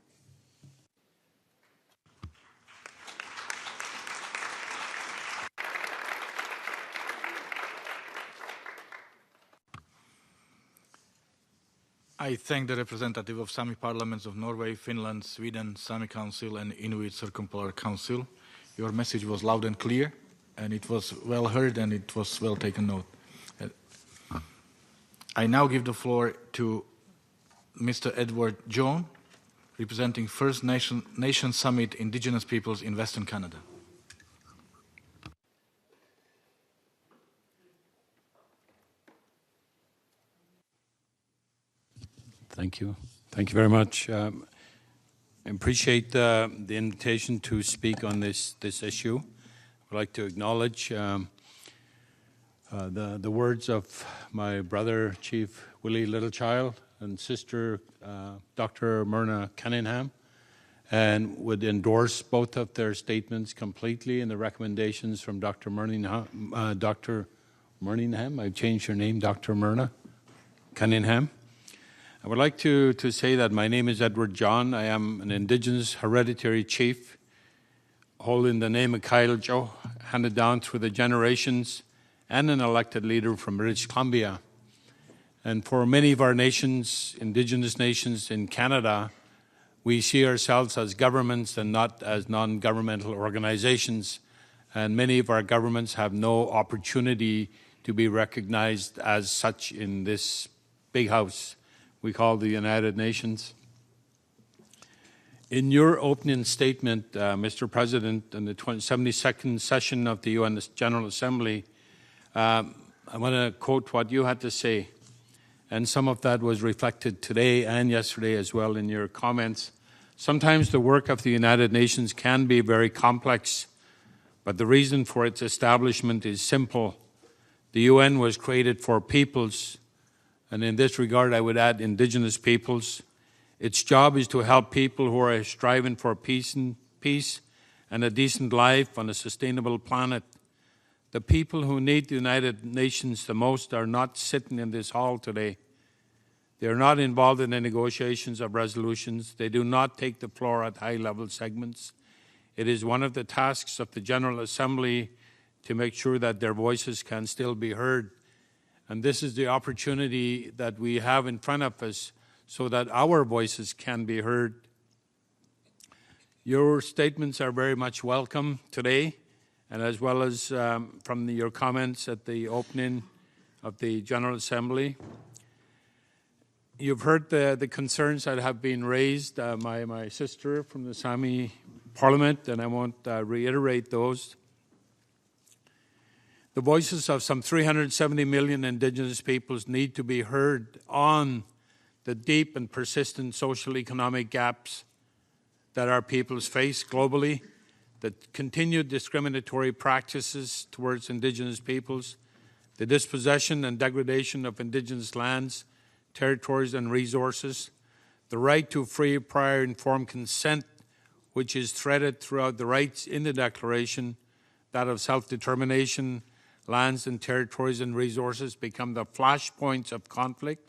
I thank the representative of Sami parliaments of Norway, Finland, Sweden, Sami Council and Inuit Circumpolar Council. Your message was loud and clear, and it was well heard, and it was well taken note. I now give the floor to Mr. Edward John, representing First Nation Summit Indigenous Peoples in Western Canada. Thank you. Thank you very much. I appreciate the invitation to speak on this issue. I'd like to acknowledge the words of my brother, Chief Willie Littlechild, and sister, Dr. Myrna Cunningham, and would endorse both of their statements completely and the recommendations from Dr. Myrningham. I've changed her name, Dr. Myrna Cunningham. I would like to say that my name is Edward John. I am an Indigenous hereditary chief holding the name of Kyle Joe, handed down through the generations and an elected leader from British Columbia. And for many of our nations, Indigenous nations in Canada, we see ourselves as governments and not as non-governmental organizations. And many of our governments have no opportunity to be recognized as such in this big house we call the United Nations. In your opening statement, Mr. President, in the 72nd session of the UN General Assembly, I want to quote what you had to say. And some of that was reflected today and yesterday as well in your comments. Sometimes the work of the United Nations can be very complex, but the reason for its establishment is simple. The UN was created for peoples, and in this regard I would add indigenous peoples. Its job is to help people who are striving for peace and a decent life on a sustainable planet. The people who need the United Nations the most are not sitting in this hall today. They are not involved in the negotiations of resolutions. They do not take the floor at high-level segments. It is one of the tasks of the General Assembly to make sure that their voices can still be heard. And this is the opportunity that we have in front of us so that our voices can be heard. Your statements are very much welcome today, and as well as from your comments at the opening of the General Assembly. You've heard the concerns that have been raised, my sister from the Sami Parliament, and I won't reiterate those. The voices of some 370 million Indigenous peoples need to be heard on the deep and persistent social economic gaps that our peoples face globally, the continued discriminatory practices towards Indigenous peoples, the dispossession and degradation of Indigenous lands, territories and resources, the right to free, prior, informed consent, which is threaded throughout the rights in the Declaration, that of self-determination, lands and territories and resources become the flashpoints of conflict,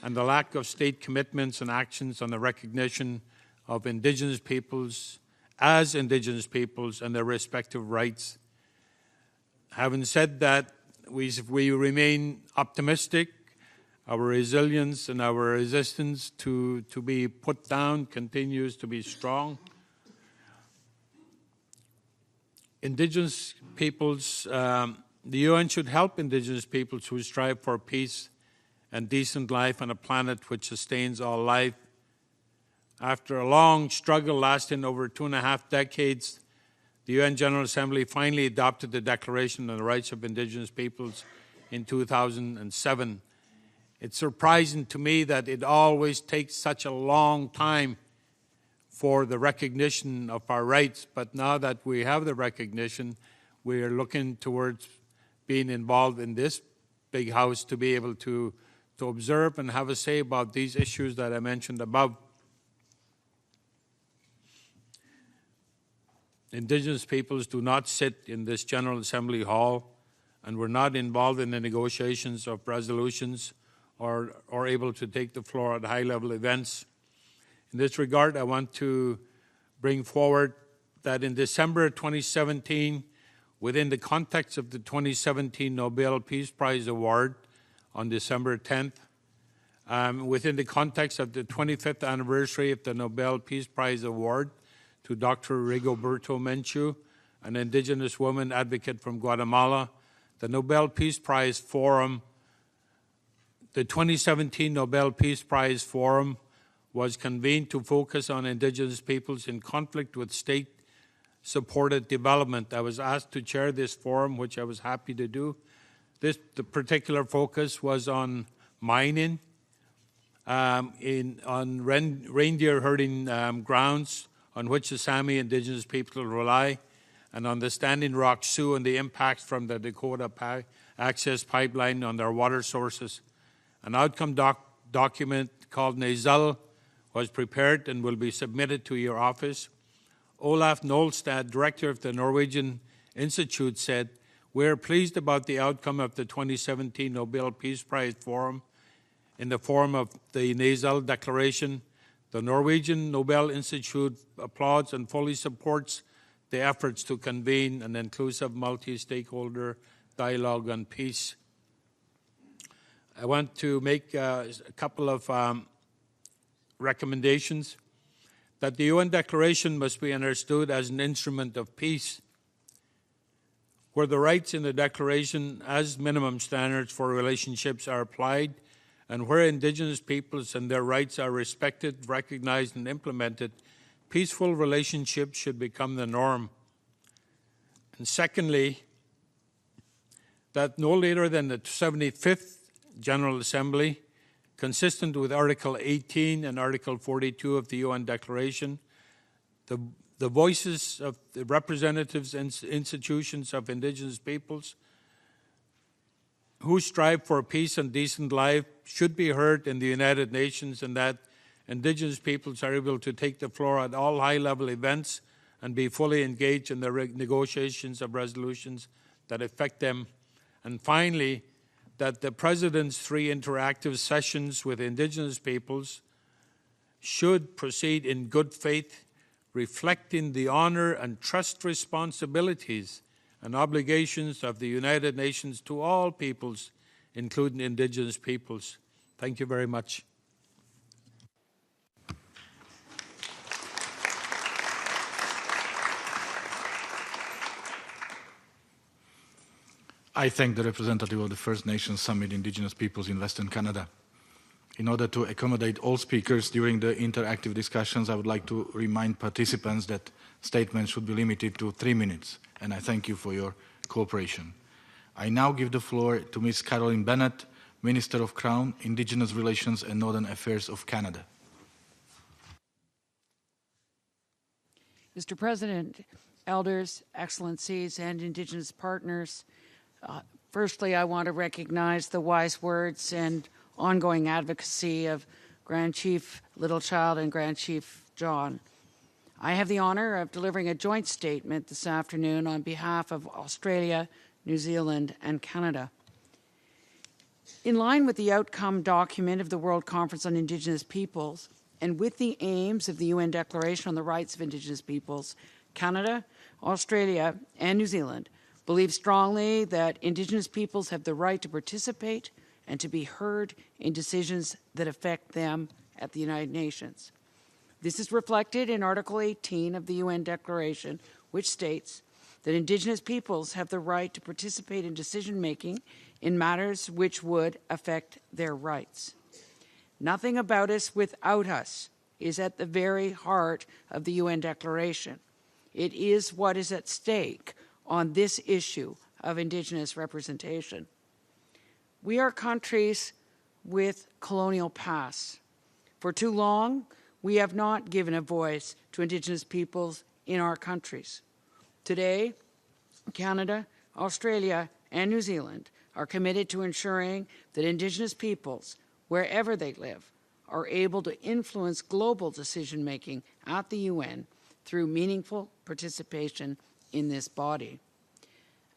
and the lack of state commitments and actions on the recognition of Indigenous peoples as Indigenous peoples and their respective rights. Having said that, we remain optimistic. Our resilience and our resistance to be put down continues to be strong. Indigenous peoples, the UN should help Indigenous peoples who strive for peace and decent life on a planet which sustains all life. After a long struggle lasting over 2.5 decades, the UN General Assembly finally adopted the Declaration on the Rights of Indigenous Peoples in 2007. It's surprising to me that it always takes such a long time for the recognition of our rights, but now that we have the recognition, we are looking towards being involved in this big house to be able to observe and have a say about these issues that I mentioned above. Indigenous peoples do not sit in this General Assembly hall, and we're not involved in the negotiations of resolutions or able to take the floor at high-level events. In this regard, I want to bring forward that in December 2017, within the context of the 2017 Nobel Peace Prize Award on December 10th, within the context of the 25th anniversary of the Nobel Peace Prize Award to Dr. Rigoberta Menchú, an Indigenous woman advocate from Guatemala, the Nobel Peace Prize Forum, the 2017 Nobel Peace Prize Forum was convened to focus on Indigenous peoples in conflict with state-supported development. I was asked to chair this forum, which I was happy to do. The particular focus was on mining, on reindeer herding grounds on which the Sami Indigenous people rely, and on the Standing Rock Sioux and the impacts from the Dakota Access Pipeline on their water sources. An outcome document called Nazal was prepared and will be submitted to your office. Olaf Nolstad, director of the Norwegian Institute, said, "We are pleased about the outcome of the 2017 Nobel Peace Prize Forum in the form of the Nazal Declaration. The Norwegian Nobel Institute applauds and fully supports the efforts to convene an inclusive multi-stakeholder dialogue on peace. I want to make a couple of recommendations. That the UN Declaration must be understood as an instrument of peace, where the rights in the Declaration as minimum standards for relationships are applied, and where Indigenous peoples and their rights are respected, recognized, and implemented, peaceful relationships should become the norm. And secondly, that no later than the 75th General Assembly, consistent with Article 18 and Article 42 of the UN Declaration, the voices of the representatives and institutions of Indigenous peoples who strive for peace and decent life should be heard in the United Nations, and that Indigenous peoples are able to take the floor at all high-level events and be fully engaged in the negotiations of resolutions that affect them. And finally, that the President's 3 interactive sessions with Indigenous peoples should proceed in good faith, reflecting the honor and trust responsibilities and obligations of the United Nations to all peoples, including Indigenous peoples. Thank you very much. I thank the representative of the First Nations Summit Indigenous Peoples in Western Canada. In order to accommodate all speakers during the interactive discussions, I would like to remind participants that statements should be limited to 3 minutes, and I thank you for your cooperation. I now give the floor to Ms. Caroline Bennett, Minister of Crown, Indigenous Relations and Northern Affairs of Canada. Mr. President, Elders, Excellencies, and Indigenous partners, firstly, I want to recognize the wise words and ongoing advocacy of Grand Chief Littlechild and Grand Chief John. I have the honor of delivering a joint statement this afternoon on behalf of Australia, New Zealand, and Canada. In line with the outcome document of the World Conference on Indigenous Peoples, and with the aims of the UN Declaration on the Rights of Indigenous Peoples, Canada, Australia, and New Zealand believe strongly that Indigenous peoples have the right to participate and to be heard in decisions that affect them at the United Nations. This is reflected in Article 18 of the UN Declaration, which states that Indigenous peoples have the right to participate in decision-making in matters which would affect their rights. Nothing about us without us is at the very heart of the UN Declaration. It is what is at stake on this issue of Indigenous representation. We are countries with colonial past. For too long, we have not given a voice to Indigenous peoples in our countries. Today, Canada, Australia, and New Zealand are committed to ensuring that Indigenous peoples, wherever they live, are able to influence global decision-making at the UN through meaningful participation in this body.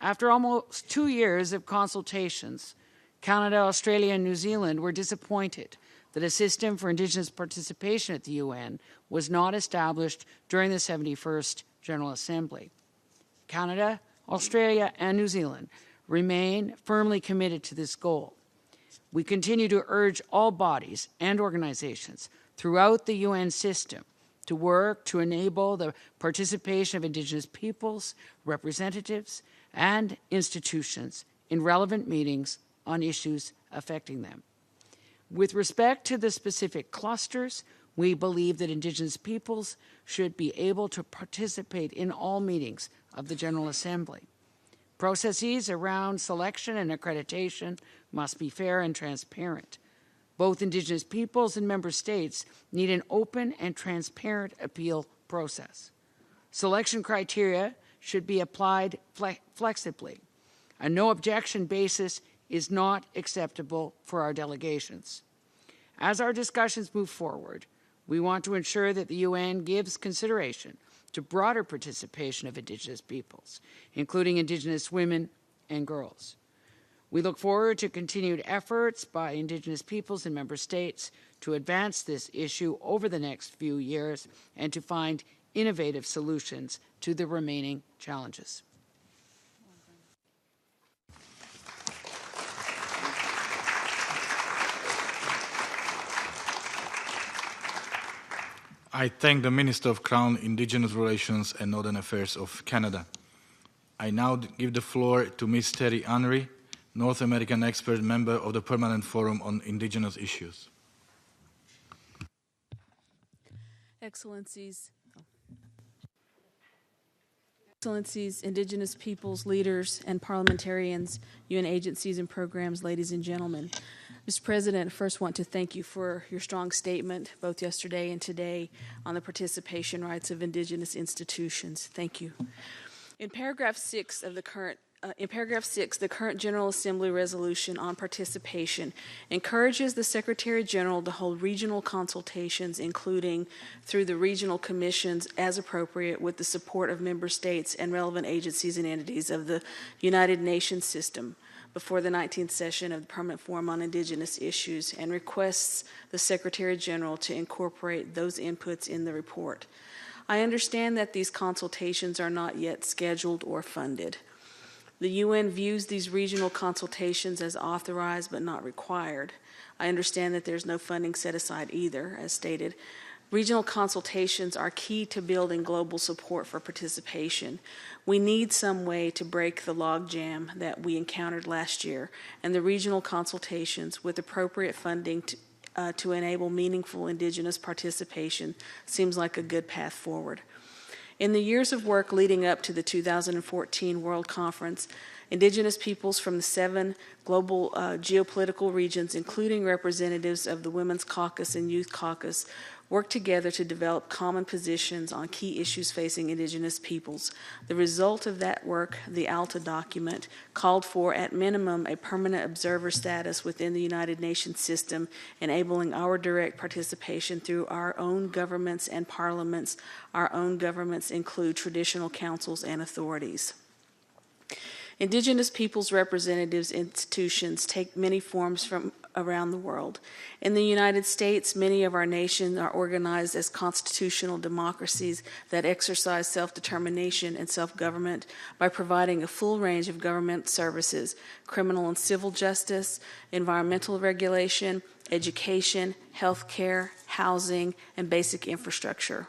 After almost 2 years of consultations, Canada, Australia, and New Zealand were disappointed that a system for Indigenous participation at the UN was not established during the 71st General Assembly. Canada, Australia, and New Zealand remain firmly committed to this goal. We continue to urge all bodies and organizations throughout the UN system to work to enable the participation of Indigenous peoples, representatives, and institutions in relevant meetings on issues affecting them. With respect to the specific clusters, we believe that Indigenous peoples should be able to participate in all meetings of the General Assembly. Processes around selection and accreditation must be fair and transparent. Both Indigenous peoples and member states need an open and transparent appeal process. Selection criteria should be applied flexibly. A no objection basis is not acceptable for our delegations. As our discussions move forward, we want to ensure that the UN gives consideration to broader participation of Indigenous peoples, including Indigenous women and girls. We look forward to continued efforts by Indigenous peoples and member states to advance this issue over the next few years and to find innovative solutions to the remaining challenges. I thank the Minister of Crown, Indigenous Relations and Northern Affairs of Canada. I now give the floor to Ms. Terry Henry, North American expert member of the Permanent Forum on Indigenous Issues. Excellencies, Indigenous peoples, leaders, and parliamentarians, UN agencies and programs, ladies and gentlemen. Mr. President, I first want to thank you for your strong statement, both yesterday and today, on the participation rights of Indigenous institutions. Thank you. In paragraph 6, the current General Assembly resolution on participation encourages the Secretary General to hold regional consultations, including through the regional commissions as appropriate, with the support of member states and relevant agencies and entities of the United Nations system before the 19th session of the Permanent Forum on Indigenous Issues, and requests the Secretary General to incorporate those inputs in the report. I understand that these consultations are not yet scheduled or funded. The UN views these regional consultations as authorized but not required. I understand that there's no funding set aside either, as stated. Regional consultations are key to building global support for participation. We need some way to break the logjam that we encountered last year, and the regional consultations with appropriate funding to enable meaningful Indigenous participation seems like a good path forward. In the years of work leading up to the 2014 World Conference, Indigenous peoples from the 7 global geopolitical regions, including representatives of the Women's Caucus and Youth Caucus, worked together to develop common positions on key issues facing Indigenous peoples. The result of that work, the ALTA document, called for, at minimum, a permanent observer status within the United Nations system, enabling our direct participation through our own governments and parliaments. Our own governments include traditional councils and authorities. Indigenous peoples' representatives institutions take many forms from around the world. In the United States, many of our nations are organized as constitutional democracies that exercise self-determination and self-government by providing a full range of government services: criminal and civil justice, environmental regulation, education, health care, housing, and basic infrastructure.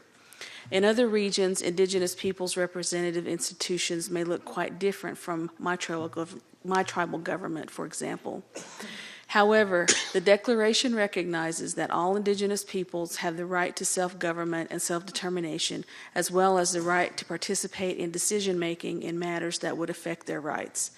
In other regions, Indigenous peoples' representative institutions may look quite different from my tribal government, for example. However, the Declaration recognizes that all Indigenous peoples have the right to self-government and self-determination, as well as the right to participate in decision-making in matters that would affect their rights.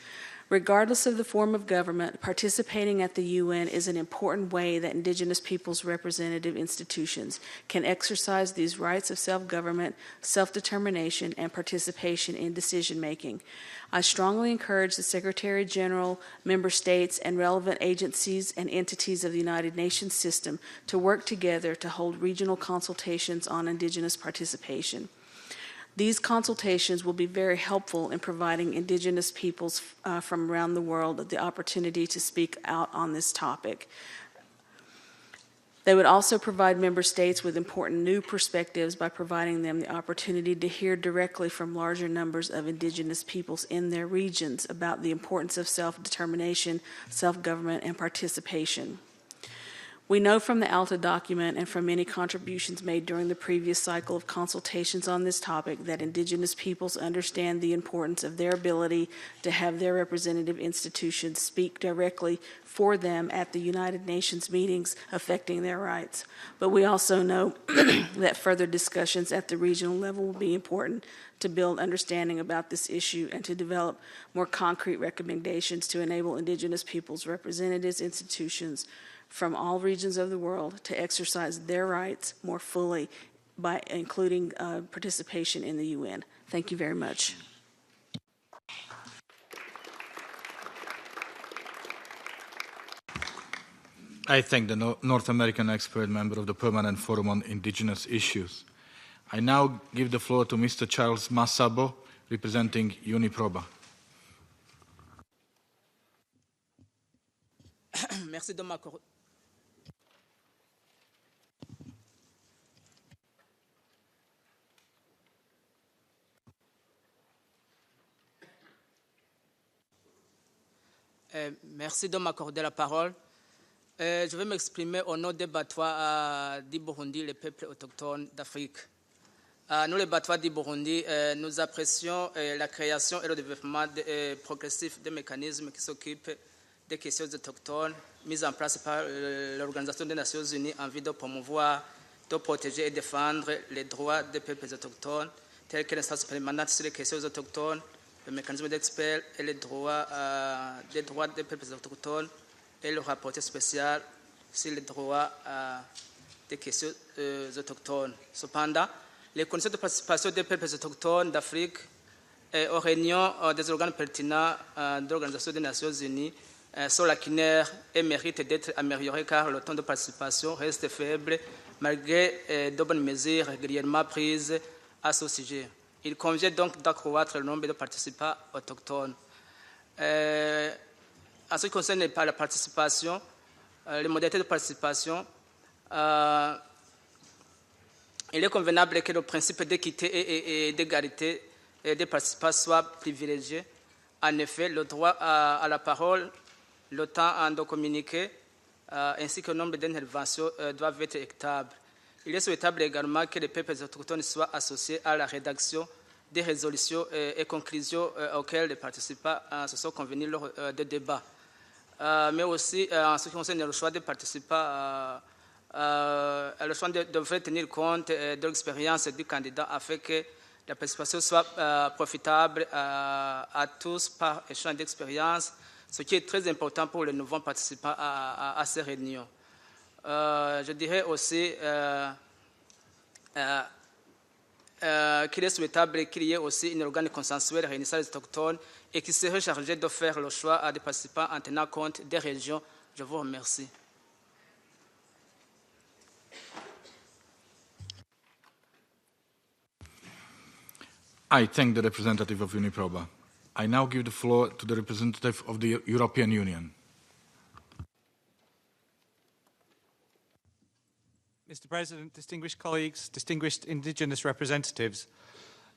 Regardless of the form of government, participating at the UN is an important way that Indigenous peoples' representative institutions can exercise these rights of self-government, self-determination, and participation in decision-making. I strongly encourage the Secretary General, member states, and relevant agencies and entities of the United Nations system to work together to hold regional consultations on Indigenous participation. These consultations will be very helpful in providing Indigenous peoples from around the world the opportunity to speak out on this topic. They would also provide member states with important new perspectives by providing them the opportunity to hear directly from larger numbers of Indigenous peoples in their regions about the importance of self-determination, self-government, and participation. We know from the ALTA document and from many contributions made during the previous cycle of consultations on this topic that Indigenous peoples understand the importance of their ability to have their representative institutions speak directly for them at the United Nations meetings affecting their rights. But we also know that further discussions at the regional level will be important to build understanding about this issue and to develop more concrete recommendations to enable Indigenous peoples' representatives institutions from all regions of the world to exercise their rights more fully by including participation in the UN. Thank you very much. I thank the North American expert member of the Permanent Forum on Indigenous Issues. I now give the floor to Mr. Charles Massabo, representing UNIPROBA. Merci de m'accorder. Merci de m'accorder la parole. Je vais m'exprimer au nom des Batois du Burundi, les peuples autochtones d'Afrique. Nous, les Batois du Burundi, nous apprécions la création et le développement progressif des mécanismes qui s'occupent des questions autochtones mis en place par l'Organisation des Nations Unies en vue de promouvoir, de protéger et défendre les droits des peuples autochtones, tels que l'instance permanente sur les questions autochtones, le mécanisme d'experts et les droits des peuples autochtones, et le rapporteur spécial sur les droits des questions autochtones. Cependant, les conditions de participation des peuples autochtones d'Afrique aux réunions des organes pertinents de l'Organisation des Nations Unies sont lacunaires et méritent d'être améliorées car le temps de participation reste faible malgré de bonnes mesures régulièrement prises à ce sujet. Il convient donc d'accroître le nombre de participants autochtones. En ce qui concerne la participation, les modalités de participation, il est convenable que le principe d'équité et d'égalité des participants soit privilégié. En effet, le droit à la parole, le temps de communiquer, ainsi que le nombre d'interventions doivent être équitables. Il est souhaitable également que les peuples autochtones soient associés à la rédaction des résolutions et conclusions auxquelles les participants se sont convenus lors des débats. Mais aussi, en ce qui concerne le choix des participants, le choix devrait tenir compte de l'expérience du candidat afin que la participation soit profitable à tous par échange d'expérience, ce qui est très important pour les nouveaux participants à ces réunions. Je dirais aussi qu'il est souhaitable qu'il y ait aussi une organe consensuel réunissant les autochtones et qui serait chargé de faire le choix des participants en tenant compte des régions. Je vous remercie. I thank the representative of UNIPROBA. I now give the floor to the representative of the European Union. Mr. President, distinguished colleagues, distinguished indigenous representatives,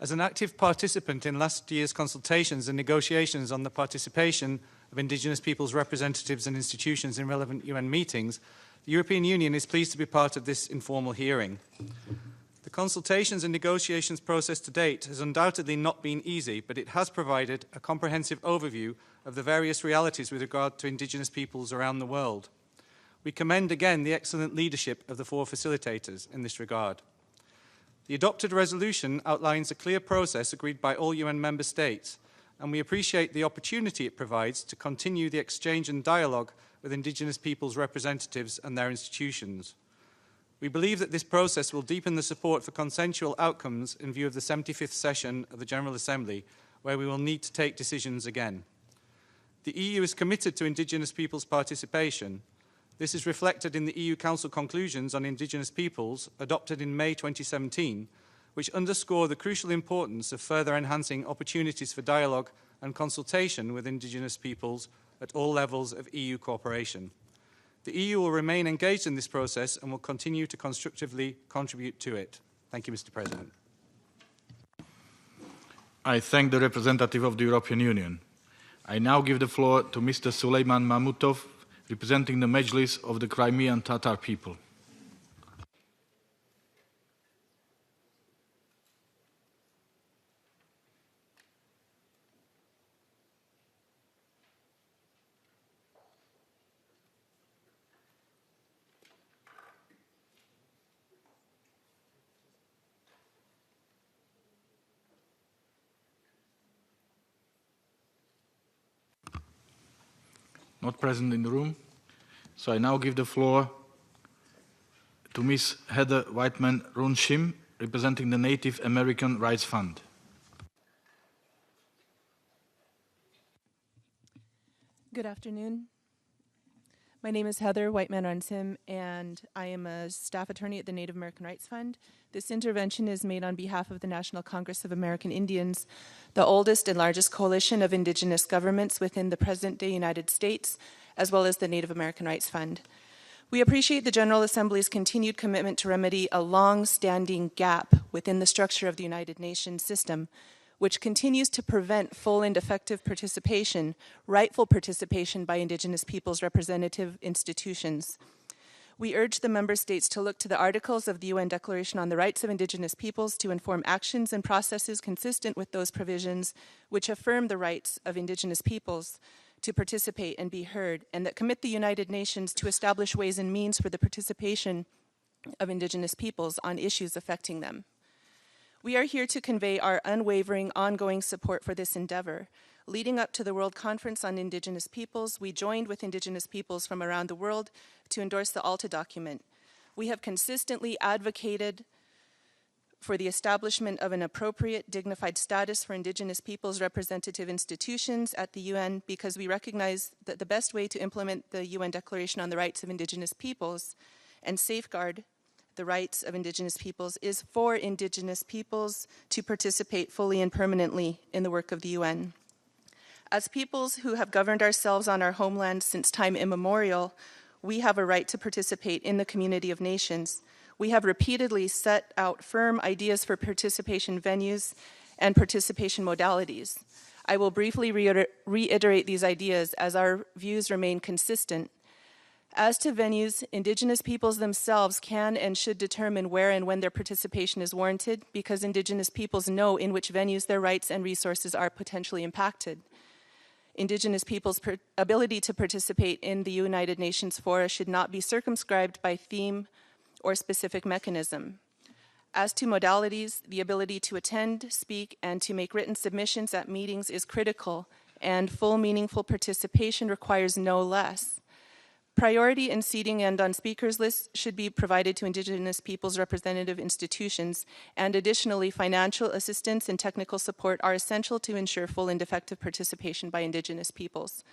as an active participant in last year's consultations and negotiations on the participation of indigenous peoples' representatives and institutions in relevant UN meetings, the European Union is pleased to be part of this informal hearing. The consultations and negotiations process to date has undoubtedly not been easy, but it has provided a comprehensive overview of the various realities with regard to indigenous peoples around the world. We commend again the excellent leadership of the four facilitators in this regard. The adopted resolution outlines a clear process agreed by all UN member states, and we appreciate the opportunity it provides to continue the exchange and dialogue with indigenous peoples' representatives and their institutions. We believe that this process will deepen the support for consensual outcomes in view of the 75th session of the General Assembly, where we will need to take decisions again. The EU is committed to indigenous peoples' participation. This is reflected in the EU Council conclusions on indigenous peoples adopted in May 2017, which underscore the crucial importance of further enhancing opportunities for dialogue and consultation with indigenous peoples at all levels of EU cooperation. The EU will remain engaged in this process and will continue to constructively contribute to it. Thank you, Mr. President. I thank the representative of the European Union. I now give the floor to Mr. Suleiman Mamutov, representing the Mejlis of the Crimean Tatar people. Not present in the room. So I now give the floor to Ms. Heather Whiteman-Runshim, representing the Native American Rights Fund. Good afternoon. My name is Heather Whiteman-Runshim, and I am a staff attorney at the Native American Rights Fund. This intervention is made on behalf of the National Congress of American Indians, the oldest and largest coalition of indigenous governments within the present-day United States, as well as the Native American Rights Fund. We appreciate the General Assembly's continued commitment to remedy a long-standing gap within the structure of the United Nations system, which continues to prevent full and effective participation, rightful participation by Indigenous peoples' representative institutions. We urge the member states to look to the articles of the UN Declaration on the Rights of Indigenous Peoples to inform actions and processes consistent with those provisions which affirm the rights of Indigenous peoples to participate and be heard, and that commit the United Nations to establish ways and means for the participation of Indigenous peoples on issues affecting them. We are here to convey our unwavering, ongoing support for this endeavor. Leading up to the World Conference on Indigenous Peoples, we joined with Indigenous peoples from around the world to endorse the ALTA document. We have consistently advocated for the establishment of an appropriate, dignified status for Indigenous peoples' representative institutions at the UN because we recognize that the best way to implement the UN Declaration on the Rights of Indigenous Peoples and safeguard the rights of Indigenous peoples is for Indigenous peoples to participate fully and permanently in the work of the UN. As peoples who have governed ourselves on our homeland since time immemorial, we have a right to participate in the community of nations. We have repeatedly set out firm ideas for participation venues and participation modalities. I will briefly reiterate these ideas as our views remain consistent. As to venues, Indigenous peoples themselves can and should determine where and when their participation is warranted because Indigenous peoples know in which venues their rights and resources are potentially impacted. Indigenous peoples' ability to participate in the United Nations fora should not be circumscribed by theme or specific mechanism. As to modalities, the ability to attend, speak, and to make written submissions at meetings is critical, and full meaningful participation requires no less. Priority in seating and on speakers lists should be provided to Indigenous peoples' representative institutions, and additionally, financial assistance and technical support are essential to ensure full and effective participation by Indigenous peoples.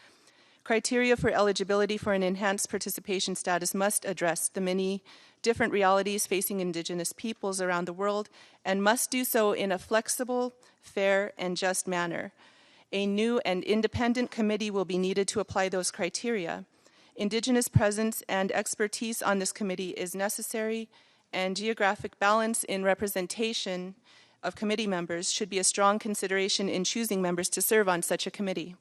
Criteria for eligibility for an enhanced participation status must address the many different realities facing Indigenous peoples around the world and must do so in a flexible, fair, and just manner. A new and independent committee will be needed to apply those criteria. Indigenous presence and expertise on this committee is necessary, and geographic balance in representation of committee members should be a strong consideration in choosing members to serve on such a committee.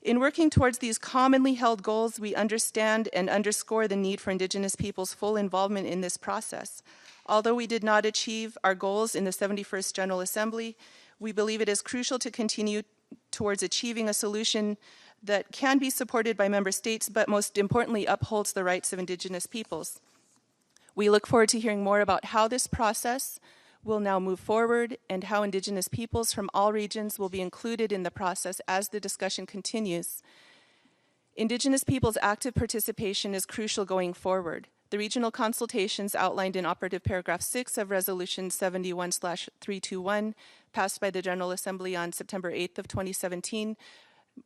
In working towards these commonly held goals, we understand and underscore the need for Indigenous peoples' full involvement in this process. Although we did not achieve our goals in the 71st General Assembly, we believe it is crucial to continue towards achieving a solution that can be supported by member states, but most importantly, upholds the rights of Indigenous peoples. We look forward to hearing more about how this process will now move forward and how Indigenous peoples from all regions will be included in the process as the discussion continues. Indigenous peoples' active participation is crucial going forward. The regional consultations outlined in operative paragraph 6 of Resolution 71/321, passed by the General Assembly on September 8th of 2017,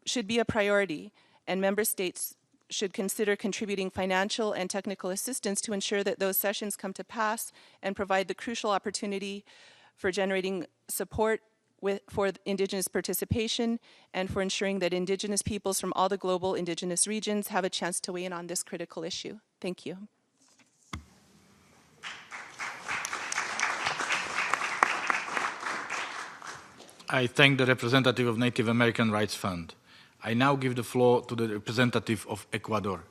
should be a priority, and member states should consider contributing financial and technical assistance to ensure that those sessions come to pass and provide the crucial opportunity for generating support for Indigenous participation and for ensuring that Indigenous peoples from all the global Indigenous regions have a chance to weigh in on this critical issue. Thank you. I thank the representative of Native American Rights Fund. I now give the floor to the representative of Ecuador.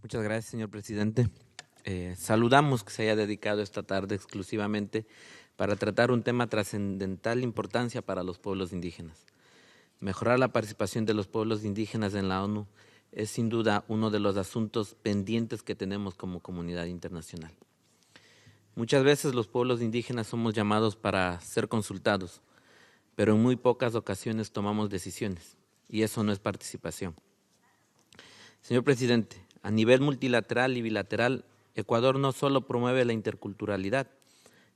Muchas gracias, señor presidente. Saludamos que se haya dedicado esta tarde exclusivamente para tratar un tema trascendental importancia para los pueblos indígenas. Mejorar la participación de los pueblos indígenas en la ONU es sin duda uno de los asuntos pendientes que tenemos como comunidad internacional. Muchas veces los pueblos indígenas somos llamados para ser consultados, pero en muy pocas ocasiones tomamos decisiones, y eso no es participación. Señor presidente, a nivel multilateral y bilateral, Ecuador no solo promueve la interculturalidad,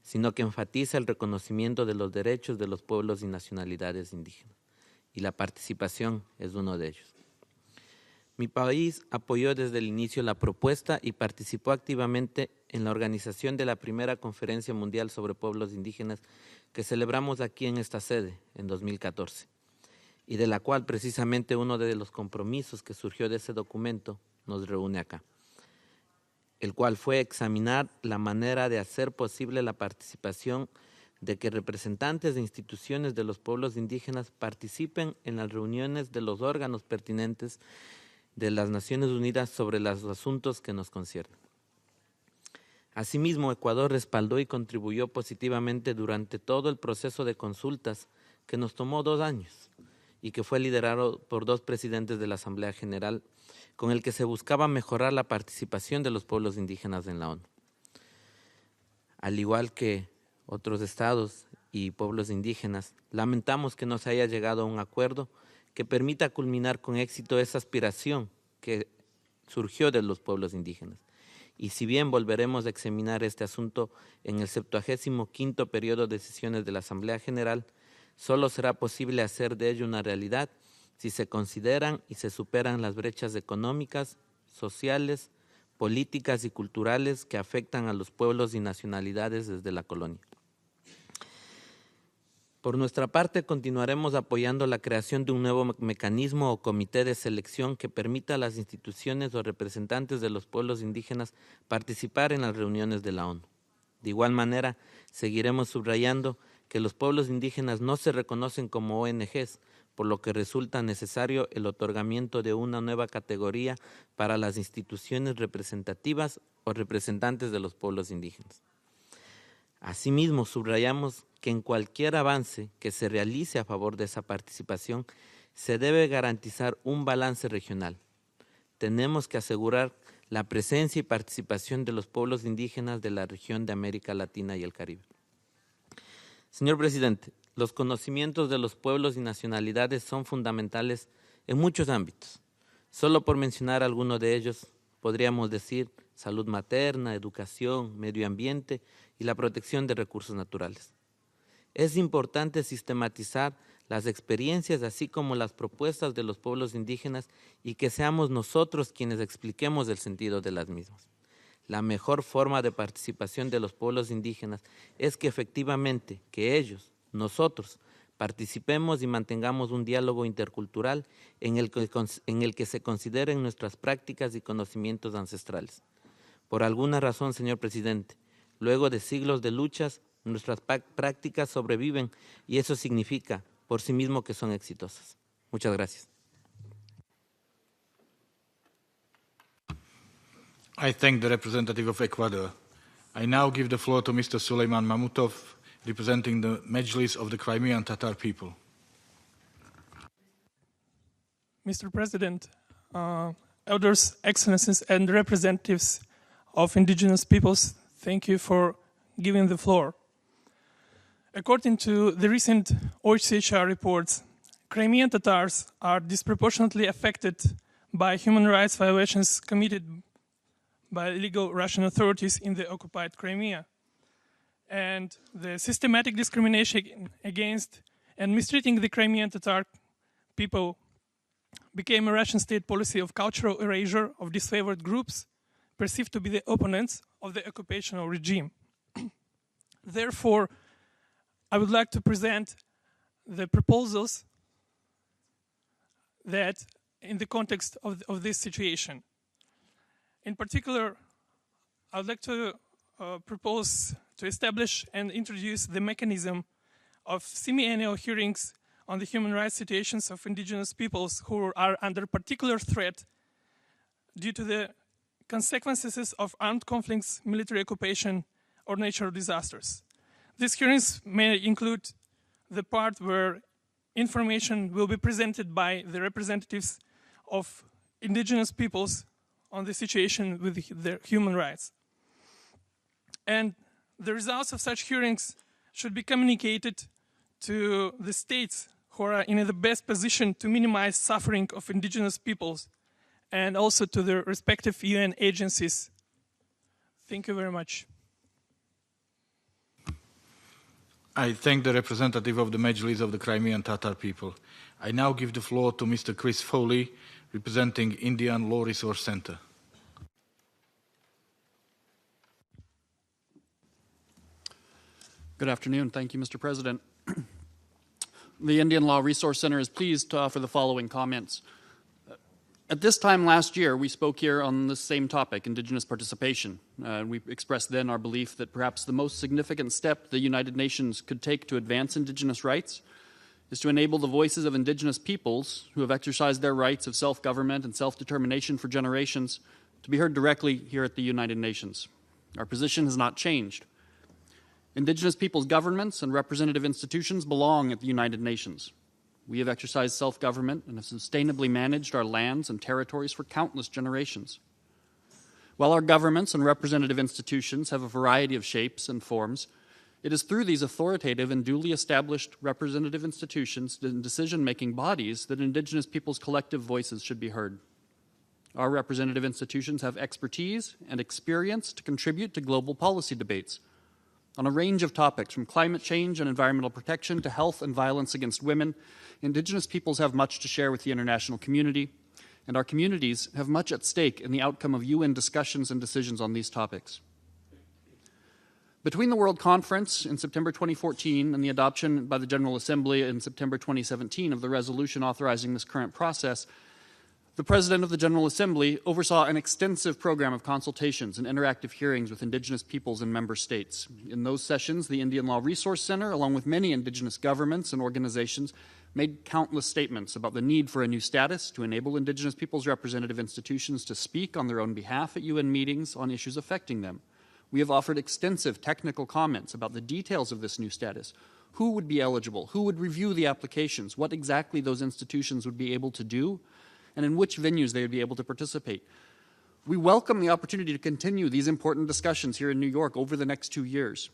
sino que enfatiza el reconocimiento de los derechos de los pueblos y nacionalidades indígenas, y la participación es uno de ellos. Mi país apoyó desde el inicio la propuesta y participó activamente en la organización de la primera Conferencia Mundial sobre Pueblos Indígenas que celebramos aquí en esta sede en 2014, y de la cual precisamente uno de los compromisos que surgió de ese documento nos reúne acá. el cual fue examinar la manera de hacer posible la participación de que representantes de instituciones de los pueblos indígenas participen en las reuniones de los órganos pertinentes de las Naciones Unidas sobre los asuntos que nos conciernen. Asimismo, Ecuador respaldó y contribuyó positivamente durante todo el proceso de consultas que nos tomó 2 años y que fue liderado por 2 presidentes de la Asamblea General, con el que se buscaba mejorar la participación de los pueblos indígenas en la ONU. Al igual que otros estados y pueblos indígenas, lamentamos que no se haya llegado a un acuerdo que permita culminar con éxito esa aspiración que surgió de los pueblos indígenas. Y si bien volveremos a examinar este asunto en el 75º periodo de sesiones de la Asamblea General, solo será posible hacer de ello una realidad si se consideran y se superan las brechas económicas, sociales, políticas y culturales que afectan a los pueblos y nacionalidades desde la colonia. Por nuestra parte, continuaremos apoyando la creación de un nuevo mecanismo o comité de selección que permita a las instituciones o representantes de los pueblos indígenas participar en las reuniones de la ONU. De igual manera, seguiremos subrayando que los pueblos indígenas no se reconocen como ONGs, por lo que resulta necesario el otorgamiento de una nueva categoría para las instituciones representativas o representantes de los pueblos indígenas. Asimismo, subrayamos que en cualquier avance que se realice a favor de esa participación, se debe garantizar un balance regional. Tenemos que asegurar la presencia y participación de los pueblos indígenas de la región de América Latina y el Caribe. Señor Presidente, los conocimientos de los pueblos y nacionalidades son fundamentales en muchos ámbitos. Solo por mencionar algunos de ellos, podríamos decir salud materna, educación, medio ambiente y la protección de recursos naturales. Es importante sistematizar las experiencias así como las propuestas de los pueblos indígenas y que seamos nosotros quienes expliquemos el sentido de las mismas. La mejor forma de participación de los pueblos indígenas es que efectivamente que ellos, nosotros, participemos y mantengamos un diálogo intercultural en el que se consideren nuestras prácticas y conocimientos ancestrales. Por alguna razón, señor Presidente, luego de siglos de luchas, nuestras prácticas sobreviven y eso significa por sí mismo que son exitosas. Muchas gracias. I thank the representative of Ecuador. I now give the floor to Mr. Suleiman Mamutov, representing the Mejlis of the Crimean Tatar people. Mr. President, elders, excellencies, and representatives of indigenous peoples, thank you for giving the floor. According to the recent OHCHR reports, Crimean Tatars are disproportionately affected by human rights violations committed by illegal Russian authorities in the occupied Crimea. And the systematic discrimination against and mistreating the Crimean Tatar people became a Russian state policy of cultural erasure of disfavored groups perceived to be the opponents of the occupational regime. Therefore, I would like to present the proposals that in the context of this situation. In particular, I would like to propose to establish and introduce the mechanism of semi-annual hearings on the human rights situations of indigenous peoples who are under particular threat due to the consequences of armed conflicts, military occupation, or natural disasters. These hearings may include the part where information will be presented by the representatives of indigenous peoples on the situation with their human rights. And the results of such hearings should be communicated to the states who are in the best position to minimize suffering of indigenous peoples and also to the respective UN agencies. Thank you very much. I thank the representative of the Mejlis of the Crimean Tatar people. I now give the floor to Mr. Chris Foley, representing Indian Law Resource Center. Good afternoon. Thank you, Mr. President. The Indian Law Resource Center is pleased to offer the following comments. At this time last year, we spoke here on the same topic, Indigenous participation. We expressed then our belief that perhaps the most significant step the United Nations could take to advance Indigenous rights is to enable the voices of Indigenous peoples who have exercised their rights of self-government and self-determination for generations to be heard directly here at the United Nations. Our position has not changed. Indigenous peoples' governments and representative institutions belong at the United Nations. We have exercised self-government and have sustainably managed our lands and territories for countless generations. While our governments and representative institutions have a variety of shapes and forms, it is through these authoritative and duly established representative institutions and decision-making bodies that Indigenous peoples' collective voices should be heard. Our representative institutions have expertise and experience to contribute to global policy debates on a range of topics, from climate change and environmental protection to health and violence against women. Indigenous peoples have much to share with the international community, and our communities have much at stake in the outcome of UN discussions and decisions on these topics. Between the World Conference in September 2014 and the adoption by the General Assembly in September 2017 of the resolution authorizing this current process, the President of the General Assembly oversaw an extensive program of consultations and interactive hearings with Indigenous peoples and member states. In those sessions, the Indian Law Resource Center, along with many Indigenous governments and organizations, made countless statements about the need for a new status to enable Indigenous peoples' representative institutions to speak on their own behalf at UN meetings on issues affecting them. We have offered extensive technical comments about the details of this new status, who would be eligible, who would review the applications, what exactly those institutions would be able to do, and in which venues they would be able to participate. We welcome the opportunity to continue these important discussions here in New York over the next 2 years.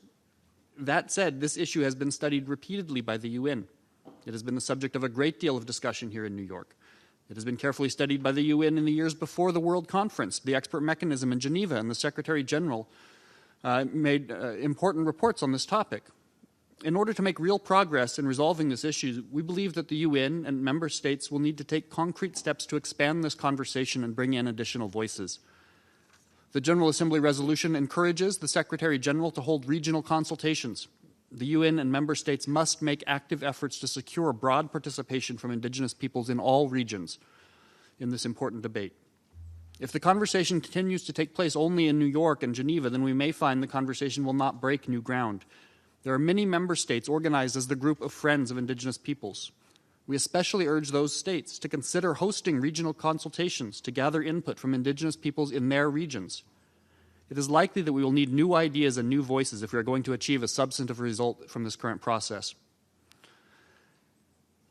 That said, this issue has been studied repeatedly by the UN. It has been the subject of a great deal of discussion here in New York. It has been carefully studied by the UN in the years before the World Conference, the expert mechanism in Geneva, and the Secretary General made important reports on this topic. In order to make real progress in resolving this issue, we believe that the UN and member states will need to take concrete steps to expand this conversation and bring in additional voices. The General Assembly resolution encourages the Secretary General to hold regional consultations. The UN and member states must make active efforts to secure broad participation from Indigenous peoples in all regions in this important debate. If the conversation continues to take place only in New York and Geneva, then we may find the conversation will not break new ground. There are many member states organized as the Group of Friends of Indigenous Peoples. We especially urge those states to consider hosting regional consultations to gather input from Indigenous peoples in their regions. It is likely that we will need new ideas and new voices if we are going to achieve a substantive result from this current process.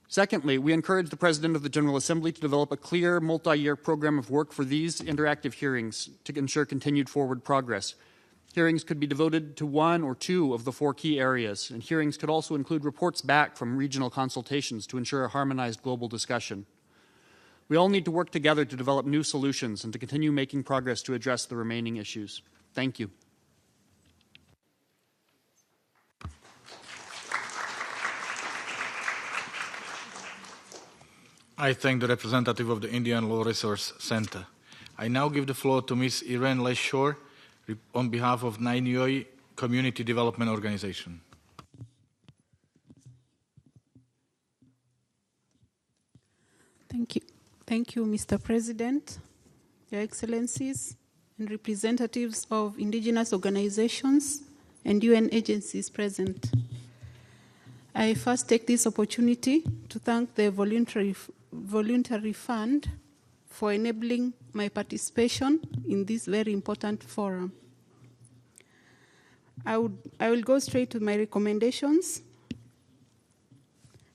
Secondly, we encourage the President of the General Assembly to develop a clear multi-year program of work for these interactive hearings to ensure continued forward progress. Hearings could be devoted to one or two of the 4 key areas, and hearings could also include reports back from regional consultations to ensure a harmonized global discussion. We all need to work together to develop new solutions and to continue making progress to address the remaining issues. Thank you. I thank the representative of the Indian Law Resource Center. I now give the floor to Ms. Irene Leshore on behalf of Nainoi Community Development Organization. Thank you. Thank you, Mr. President, Your Excellencies, and representatives of indigenous organizations and UN agencies present. I first take this opportunity to thank the voluntary fund for enabling my participation in this very important forum. I will go straight to my recommendations.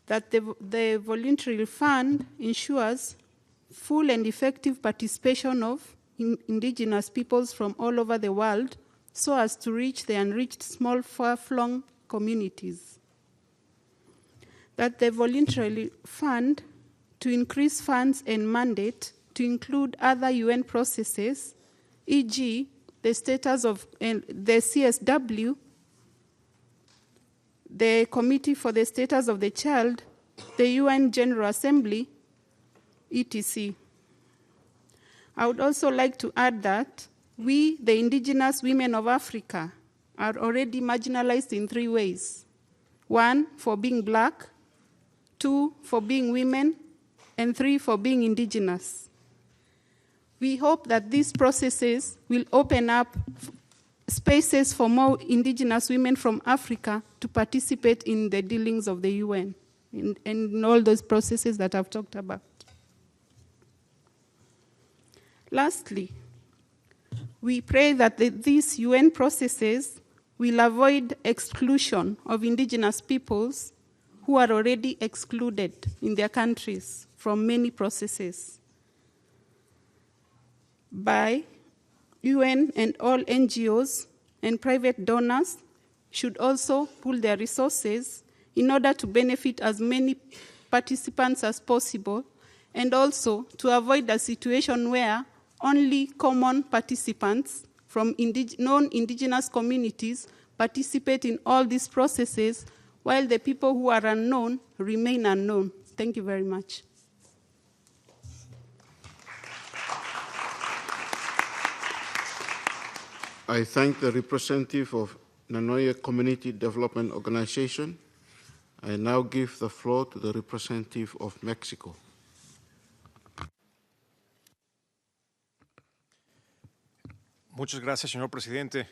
That the voluntary fund ensures full and effective participation of indigenous peoples from all over the world so as to reach the unreached small far-flung communities. That the voluntary fund to increase funds and mandate to include other UN processes, e.g., the status of the CSW, the Committee for the Status of the Child, the UN General Assembly, etc. I would also like to add that we, the indigenous women of Africa, are already marginalized in 3 ways. 1, for being black, 2, for being women, and 3, for being indigenous. We hope that these processes will open up spaces for more indigenous women from Africa to participate in the dealings of the UN and in all those processes that I've talked about. Lastly, we pray that these UN processes will avoid exclusion of indigenous peoples who are already excluded in their countries from many processes. By UN and all NGOs and private donors should also pool their resources in order to benefit as many participants as possible, and also to avoid a situation where only common participants from non-indigenous communities participate in all these processes, while the people who are unknown remain unknown. Thank you very much. I thank the representative of Nanoye Community Development Organization. I now give the floor to the representative of Mexico. Muchas gracias, señor presidente.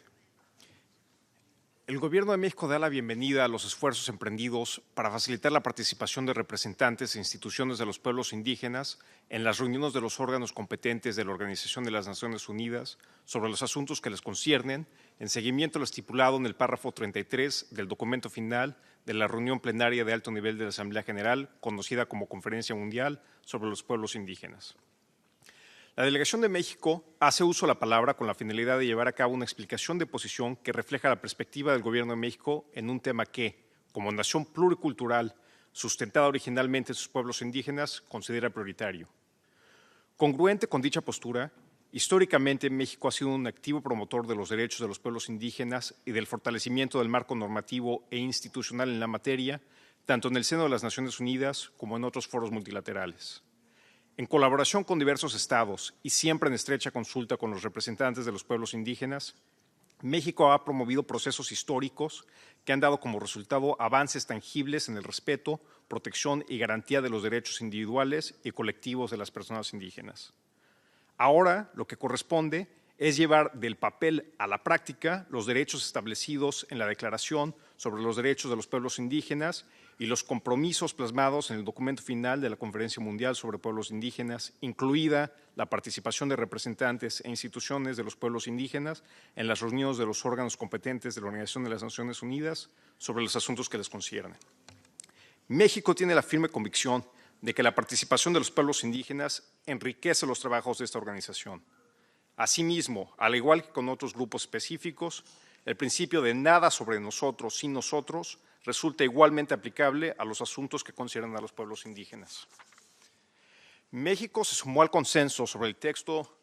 El Gobierno de México da la bienvenida a los esfuerzos emprendidos para facilitar la participación de representantes e instituciones de los pueblos indígenas en las reuniones de los órganos competentes de la Organización de las Naciones Unidas sobre los asuntos que les conciernen, en seguimiento a lo estipulado en el párrafo 33 del documento final de la reunión plenaria de alto nivel de la Asamblea General, conocida como Conferencia Mundial sobre los Pueblos Indígenas. La Delegación de México hace uso de la palabra con la finalidad de llevar a cabo una explicación de posición que refleja la perspectiva del Gobierno de México en un tema que, como nación pluricultural, sustentada originalmente en sus pueblos indígenas, considera prioritario. Congruente con dicha postura, históricamente México ha sido un activo promotor de los derechos de los pueblos indígenas y del fortalecimiento del marco normativo e institucional en la materia, tanto en el seno de las Naciones Unidas como en otros foros multilaterales. En colaboración con diversos estados y siempre en estrecha consulta con los representantes de los pueblos indígenas, México ha promovido procesos históricos que han dado como resultado avances tangibles en el respeto, protección y garantía de los derechos individuales y colectivos de las personas indígenas. Ahora, lo que corresponde es llevar del papel a la práctica los derechos establecidos en la Declaración sobre los Derechos de los Pueblos Indígenas y los compromisos plasmados en el documento final de la Conferencia Mundial sobre Pueblos Indígenas, incluida la participación de representantes e instituciones de los pueblos indígenas en las reuniones de los órganos competentes de la Organización de las Naciones Unidas sobre los asuntos que les conciernen. México tiene la firme convicción de que la participación de los pueblos indígenas enriquece los trabajos de esta organización. Asimismo, al igual que con otros grupos específicos, el principio de nada sobre nosotros sin nosotros resulta igualmente aplicable a los asuntos que conciernen a los pueblos indígenas. México se sumó al consenso sobre el texto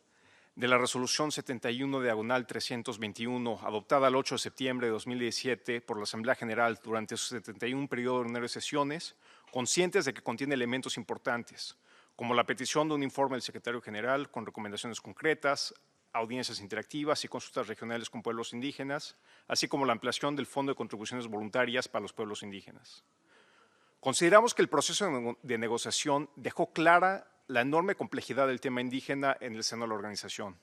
de la Resolución 71/321, adoptada el 8 de septiembre de 2017 por la Asamblea General durante su 71 periodo ordinario de sesiones, conscientes de que contiene elementos importantes, como la petición de un informe del Secretario General con recomendaciones concretas, audiencias interactivas y consultas regionales con pueblos indígenas, así como la ampliación del Fondo de Contribuciones Voluntarias para los pueblos indígenas. Consideramos que el proceso de negociación dejó clara la enorme complejidad del tema indígena en el seno de la organización.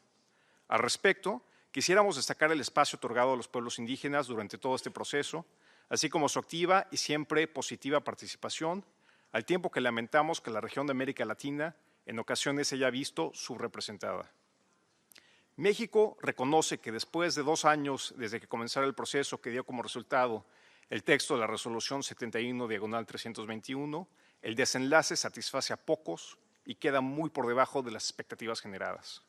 Al respecto, quisiéramos destacar el espacio otorgado a los pueblos indígenas durante todo este proceso, así como su activa y siempre positiva participación, al tiempo que lamentamos que la región de América Latina en ocasiones se haya visto subrepresentada. México reconoce que después de 2 años desde que comenzara el proceso que dio como resultado el texto de la Resolución 71/321, el desenlace satisface a pocos y queda muy por debajo de las expectativas generadas.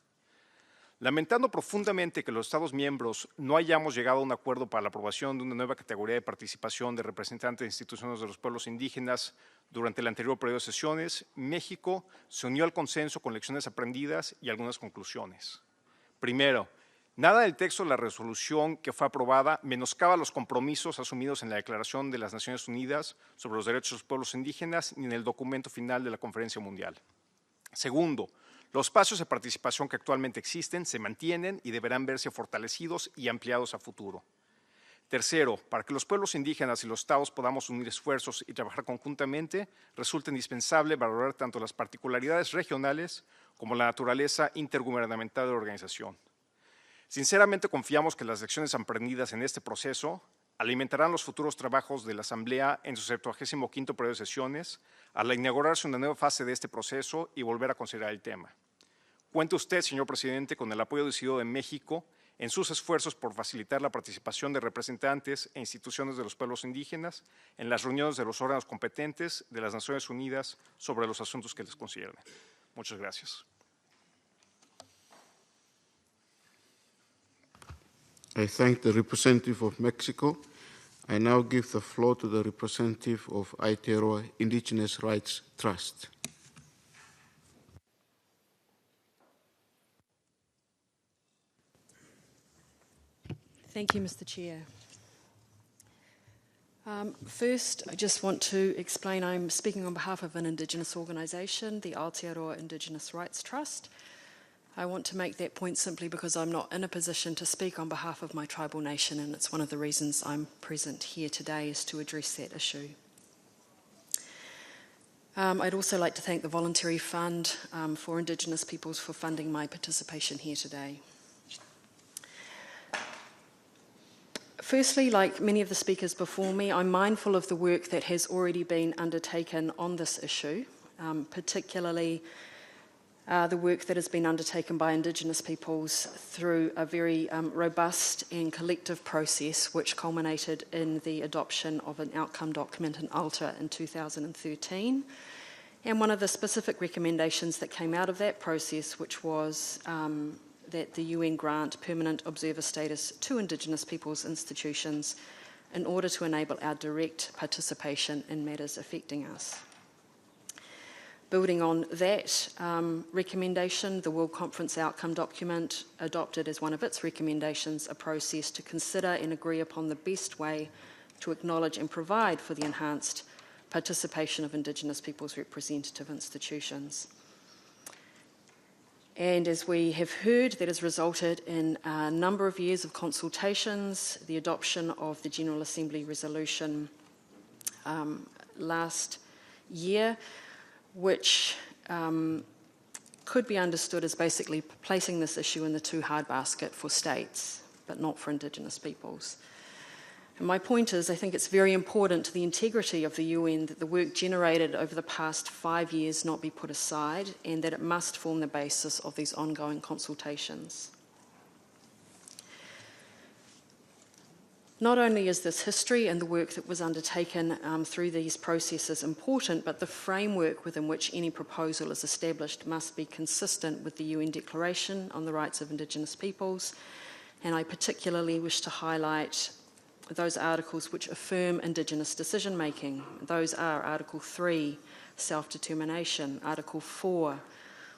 Lamentando profundamente que los Estados miembros no hayamos llegado a un acuerdo para la aprobación de una nueva categoría de participación de representantes de instituciones de los pueblos indígenas durante el anterior periodo de sesiones, México se unió al consenso con lecciones aprendidas y algunas conclusiones. Primero, nada del texto de la resolución que fue aprobada menoscaba los compromisos asumidos en la Declaración de las Naciones Unidas sobre los Derechos de los Pueblos Indígenas ni en el documento final de la Conferencia Mundial. Segundo, los espacios de participación que actualmente existen se mantienen y deberán verse fortalecidos y ampliados a futuro. Tercero, para que los pueblos indígenas y los estados podamos unir esfuerzos y trabajar conjuntamente, resulta indispensable valorar tanto las particularidades regionales como la naturaleza intergubernamental de la organización. Sinceramente confiamos que las lecciones aprendidas en este proceso alimentarán los futuros trabajos de la Asamblea en su 75º periodo de sesiones al inaugurarse una nueva fase de este proceso y volver a considerar el tema. Cuenta usted, señor presidente, con el apoyo decidido de México en sus esfuerzos por facilitar la participación de representantes e instituciones de los pueblos indígenas en las reuniones de los órganos competentes de las Naciones Unidas sobre los asuntos que les conciernen. Muchas gracias. I thank the representative of Mexico. I now give the floor to the representative of Aotearoa Indigenous Rights Trust. Thank you, Mr. Chair. First, I just want to explain I'm speaking on behalf of an Indigenous organisation, the Aotearoa Indigenous Rights Trust. I want to make that point simply because I'm not in a position to speak on behalf of my tribal nation, and it's one of the reasons I'm present here today is to address that issue. I'd also like to thank the Voluntary Fund for Indigenous Peoples for funding my participation here today. Firstly, like many of the speakers before me, I'm mindful of the work that has already been undertaken on this issue, particularly the work that has been undertaken by Indigenous peoples through a very robust and collective process which culminated in the adoption of an outcome document in Alta in 2013. And one of the specific recommendations that came out of that process, which was that the UN grant permanent observer status to Indigenous peoples' institutions in order to enable our direct participation in matters affecting us. Building on that recommendation, the World Conference outcome document adopted as one of its recommendations a process to consider and agree upon the best way to acknowledge and provide for the enhanced participation of Indigenous peoples' representative institutions. And as we have heard, that has resulted in a number of years of consultations, the adoption of the General Assembly resolution last year, which could be understood as basically placing this issue in the too hard basket for states, but not for Indigenous peoples. And my point is, I think it's very important to the integrity of the UN that the work generated over the past 5 years not be put aside, and that it must form the basis of these ongoing consultations. Not only is this history and the work that was undertaken through these processes important, but the framework within which any proposal is established must be consistent with the UN Declaration on the Rights of Indigenous Peoples, and I particularly wish to highlight those articles which affirm Indigenous decision-making. Those are Article 3, self-determination, Article 4,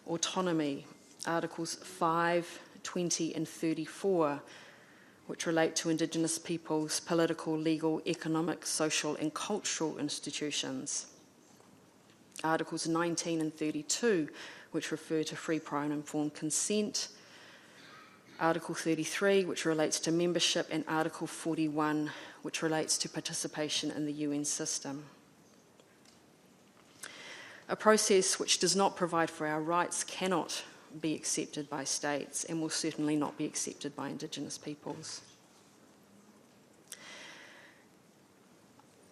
autonomy, Articles 5, 20 and 34, which relate to Indigenous peoples' political, legal, economic, social and cultural institutions. Articles 19 and 32, which refer to free, prior and informed consent. Article 33, which relates to membership, and Article 41, which relates to participation in the UN system. A process which does not provide for our rights cannot be accepted by states and will certainly not be accepted by Indigenous peoples.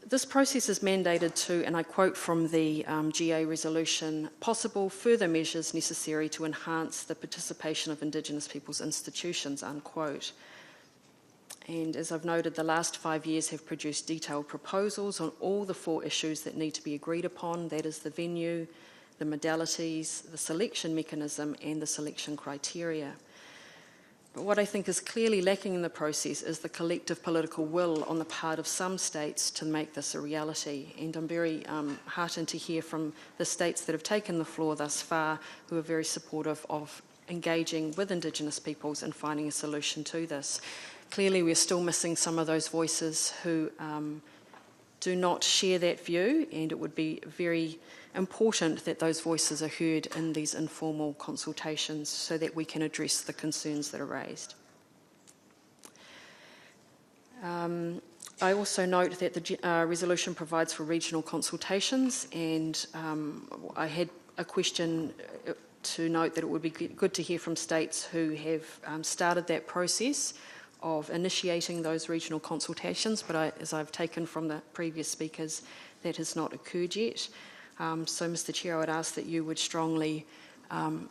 This process is mandated to, and I quote from the GA resolution, possible further measures necessary to enhance the participation of Indigenous peoples' institutions, unquote. And as I've noted, the last 5 years have produced detailed proposals on all the 4 issues that need to be agreed upon, that is the venue, the modalities, the selection mechanism and the selection criteria. But what I think is clearly lacking in the process is the collective political will on the part of some states to make this a reality. And I'm very heartened to hear from the states that have taken the floor thus far who are very supportive of engaging with Indigenous peoples and finding a solution to this. Clearly we're still missing some of those voices who do not share that view, and it would be very important that those voices are heard in these informal consultations so that we can address the concerns that are raised. I also note that the resolution provides for regional consultations, and I had a question to note that it would be good to hear from states who have started that process of initiating those regional consultations, but as I've taken from the previous speakers, that has not occurred yet. So, Mr. Chair, I would ask that you would strongly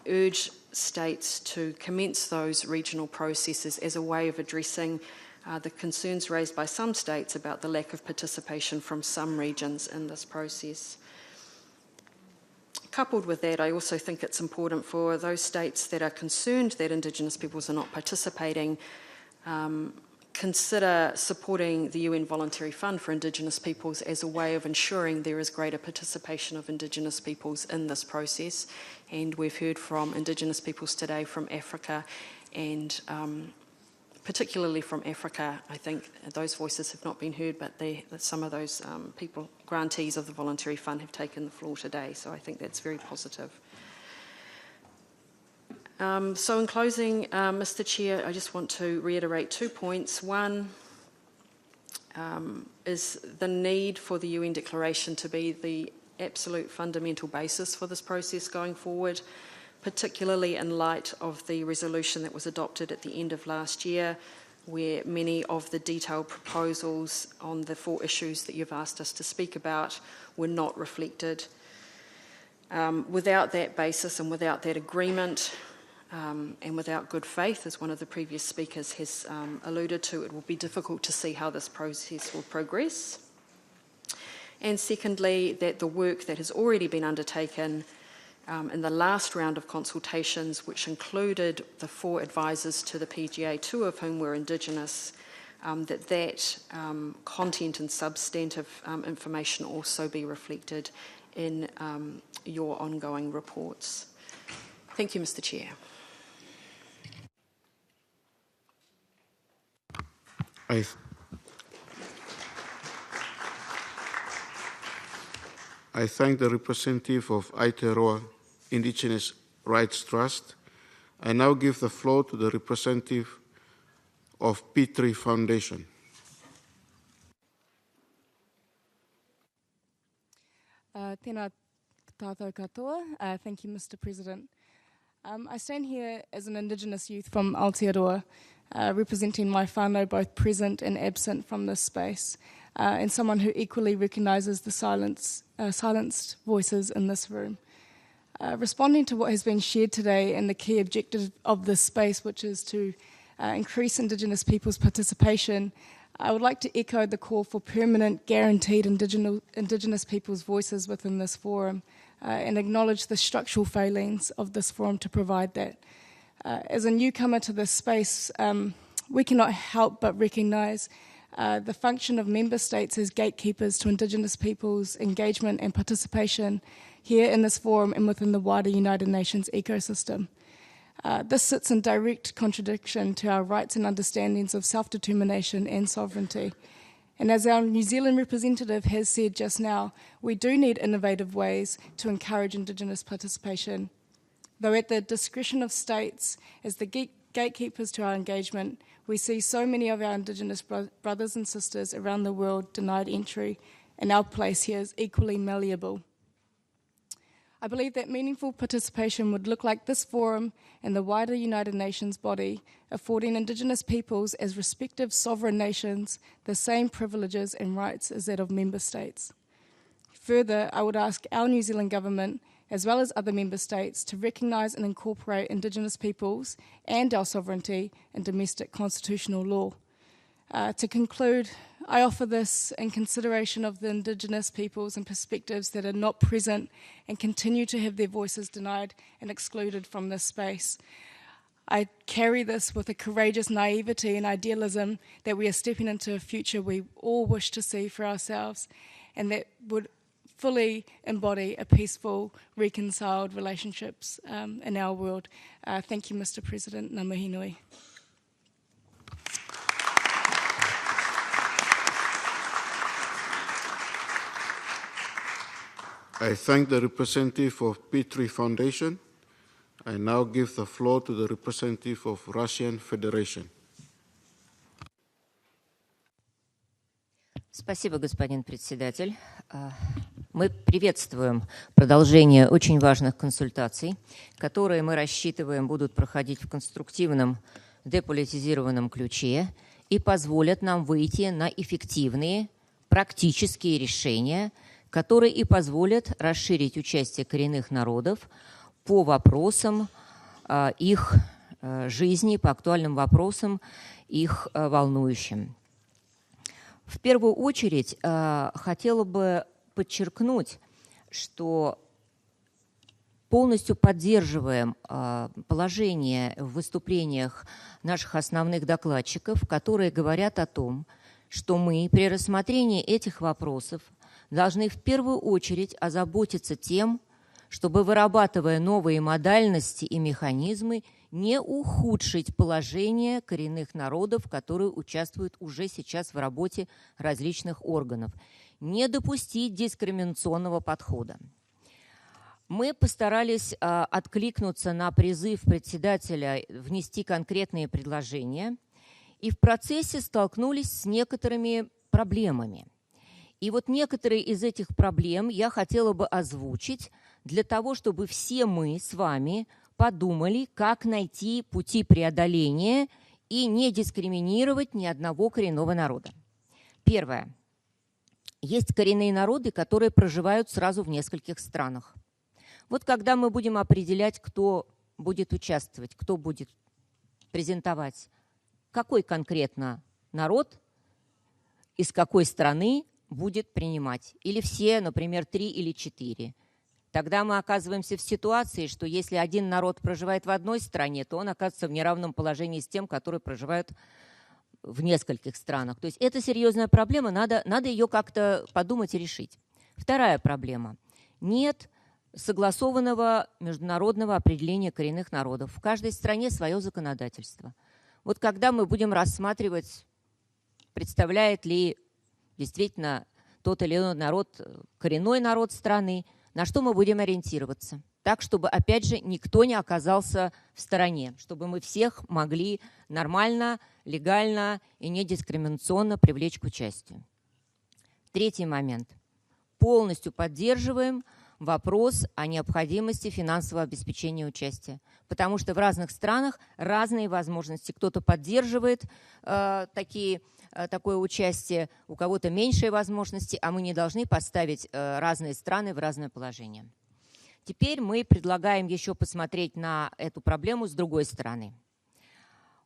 urge states to commence those regional processes as a way of addressing the concerns raised by some states about the lack of participation from some regions in this process. Coupled with that, I also think it's important for those states that are concerned that Indigenous peoples are not participating, consider supporting the UN Voluntary Fund for Indigenous Peoples as a way of ensuring there is greater participation of Indigenous peoples in this process. And we've heard from Indigenous peoples today from Africa, and particularly from Africa. I think those voices have not been heard, but some of those people, grantees of the Voluntary Fund, have taken the floor today, so I think that's very positive. So in closing, Mr. Chair, I just want to reiterate 2 points. One is the need for the UN Declaration to be the absolute fundamental basis for this process going forward, particularly in light of the resolution that was adopted at the end of last year, where many of the detailed proposals on the 4 issues that you've asked us to speak about were not reflected. Without that basis and without that agreement, and without good faith, as one of the previous speakers has alluded to, it will be difficult to see how this process will progress. And secondly, that the work that has already been undertaken in the last round of consultations, which included the 4 advisors to the PGA, 2 of whom were Indigenous, that content and substantive information also be reflected in your ongoing reports. Thank you, Mr. Chair. I thank the representative of Aotearoa Indigenous Rights Trust. I now give the floor to the representative of Petrie Foundation. Tēnā tātou katoa. Thank you, Mr. President. I stand here as an Indigenous youth from Aotearoa, representing my whānau both present and absent from this space, and someone who equally recognises the silenced voices in this room. Responding to what has been shared today and the key objective of this space, which is to increase Indigenous people's participation, I would like to echo the call for permanent, guaranteed Indigenous people's voices within this forum, and acknowledge the structural failings of this forum to provide that. As a newcomer to this space, we cannot help but recognise the function of member states as gatekeepers to Indigenous people's engagement and participation here in this forum and within the wider United Nations ecosystem. This sits in direct contradiction to our rights and understandings of self-determination and sovereignty. And as our New Zealand representative has said just now, we do need innovative ways to encourage Indigenous participation. Though at the discretion of states, as the gatekeepers to our engagement, we see so many of our Indigenous brothers and sisters around the world denied entry, and our place here is equally malleable. I believe that meaningful participation would look like this forum and the wider United Nations body, affording Indigenous peoples as respective sovereign nations the same privileges and rights as that of member states. Further, I would ask our New Zealand government, as well as other member states, to recognise and incorporate Indigenous peoples and our sovereignty in domestic constitutional law. To conclude, I offer this in consideration of the Indigenous peoples and perspectives that are not present and continue to have their voices denied and excluded from this space. I carry this with a courageous naivety and idealism that we are stepping into a future we all wish to see for ourselves, and that would fully embody a peaceful, reconciled relationships in our world. Thank you, Mr. President. Ngā mihi nui. I thank the representative of Petrie Foundation. I now give the floor to the representative of Russian Federation. Спасибо, господин председатель. Мы приветствуем продолжение очень важных консультаций, которые, мы рассчитываем, будут проходить в конструктивном, деполитизированном ключе и позволят нам выйти на эффективные, практические решения, которые и позволят расширить участие коренных народов по вопросам их жизни, по актуальным вопросам, их волнующим. В первую очередь хотела бы подчеркнуть, что полностью поддерживаем положение в выступлениях наших основных докладчиков, которые говорят о том, что мы при рассмотрении этих вопросов должны в первую очередь озаботиться тем, чтобы, вырабатывая новые модальности и механизмы, не ухудшить положение коренных народов, которые участвуют уже сейчас в работе различных органов, не допустить дискриминационного подхода. Мы постарались откликнуться на призыв председателя внести конкретные предложения и в процессе столкнулись с некоторыми проблемами. И вот некоторые из этих проблем я хотела бы озвучить для того, чтобы все мы с вами подумали, как найти пути преодоления и не дискриминировать ни одного коренного народа. Первое. Есть коренные народы, которые проживают сразу в нескольких странах. Вот когда мы будем определять, кто будет участвовать, кто будет презентовать, какой конкретно народ из какой страны будет принимать. Или все, например, 3 или 4. Тогда мы оказываемся в ситуации, что если один народ проживает в одной стране, то он оказывается в неравном положении с тем, которые проживают в нескольких странах. То есть это серьезная проблема, надо ее как-то подумать и решить. Вторая проблема. Нет согласованного международного определения коренных народов. В каждой стране свое законодательство. Вот когда мы будем рассматривать, представляет ли действительно тот или иной народ, коренной народ страны, на что мы будем ориентироваться. Так, чтобы, опять же, никто не оказался в стороне, чтобы мы всех могли нормально, легально и недискриминационно привлечь к участию. Третий момент. Полностью поддерживаем вопрос о необходимости финансового обеспечения участия. Потому что в разных странах разные возможности. Кто-то поддерживает такое участие, у кого-то меньшие возможности, а мы не должны поставить разные страны в разное положение. Теперь мы предлагаем еще посмотреть на эту проблему с другой стороны.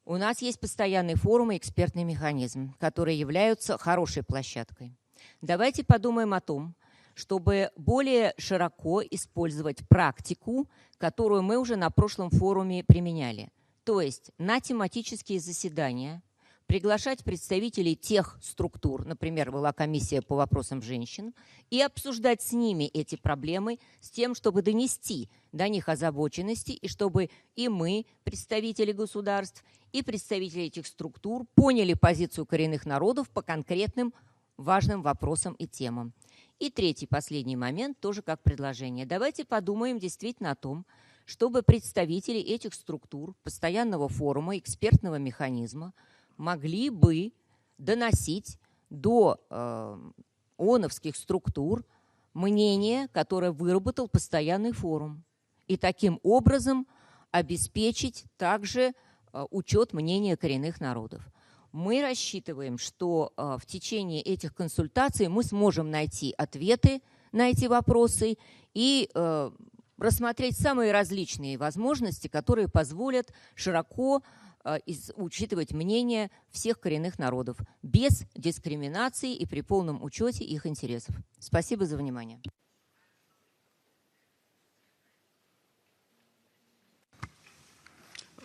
У нас есть постоянный форум и экспертный механизм, которые являются хорошей площадкой. Давайте подумаем о том, чтобы более широко использовать практику, которую мы уже на прошлом форуме применяли. То есть на тематические заседания приглашать представителей тех структур, например, была комиссия по вопросам женщин, и обсуждать с ними эти проблемы с тем, чтобы донести до них озабоченности, и чтобы и мы, представители государств, и представители этих структур, поняли позицию коренных народов по конкретным важным вопросам и темам. И третий, последний момент, тоже как предложение. Давайте подумаем действительно о том, чтобы представители этих структур, постоянного форума, экспертного механизма могли бы доносить до ООНовских структур мнение, которое выработал постоянный форум. И таким образом обеспечить также учет мнения коренных народов. Мы рассчитываем, что в течение этих консультаций мы сможем найти ответы на эти вопросы и рассмотреть самые различные возможности, которые позволят широко учитывать мнение всех коренных народов без дискриминации и при полном учете их интересов. Спасибо за внимание.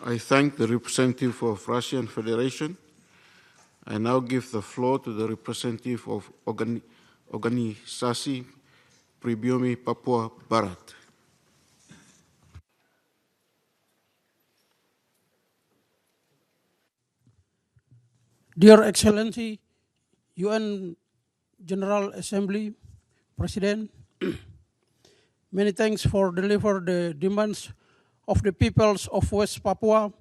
I thank the representative of Russian Federation. I now give the floor to the representative of Organisasi Pribumi Papua Barat. Dear Excellency, UN General Assembly, President, many thanks for deliver the demands of the peoples of West Papua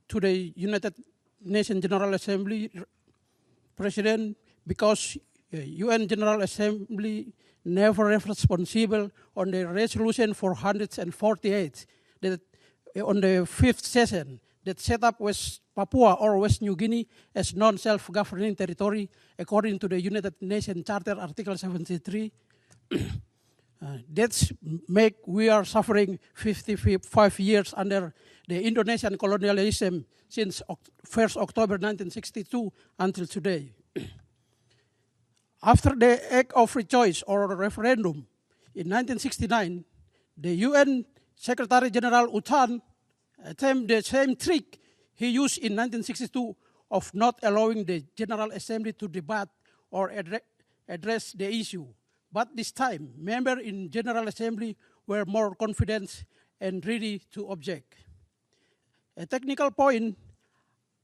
to the United Nations General Assembly, President, because UN General Assembly never responsible on the resolution 448 that on the 5th session that set up West Papua or West New Guinea as non-self-governing territory according to the United Nations Charter Article 73. That's make we are suffering 55 years under the Indonesian colonialism since 1st October 1962 until today. After the Act of Free Choice or referendum in 1969, the UN Secretary General U Thant attempted the same trick he used in 1962 of not allowing the General Assembly to debate or address the issue. But this time, members in General Assembly were more confident and ready to object. A technical point,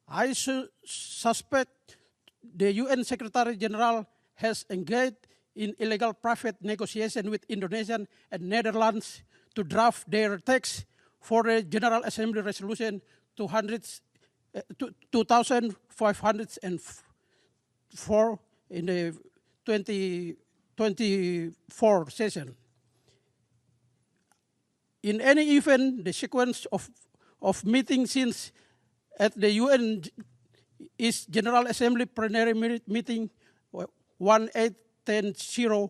I suspect the UN Secretary General has engaged in illegal private negotiation with Indonesia and Netherlands to draft their text for the General Assembly Resolution 2504 in the 2024 session. In any event, the sequence of meetings since at the UN is General Assembly plenary meeting 1810.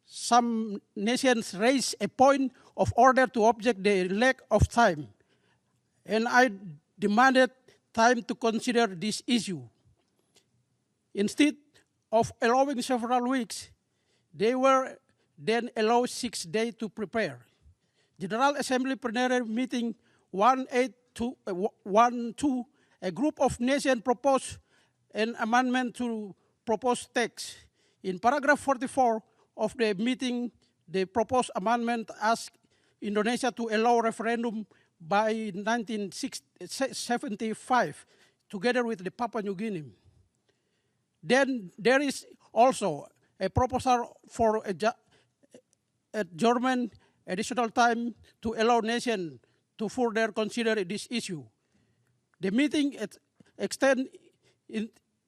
Some nations raise a point of order to object the lack of time, and I demanded time to consider this issue. Instead of allowing several weeks, they were then allowed 6 days to prepare. General Assembly plenary meeting 1812, a group of nations proposed an amendment to proposed text. In paragraph 44 of the meeting, the proposed amendment asked Indonesia to allow referendum by 1975, together with the Papua New Guinea. Then there is also a proposal for a German additional time to allow nations to further consider this issue. The meeting extend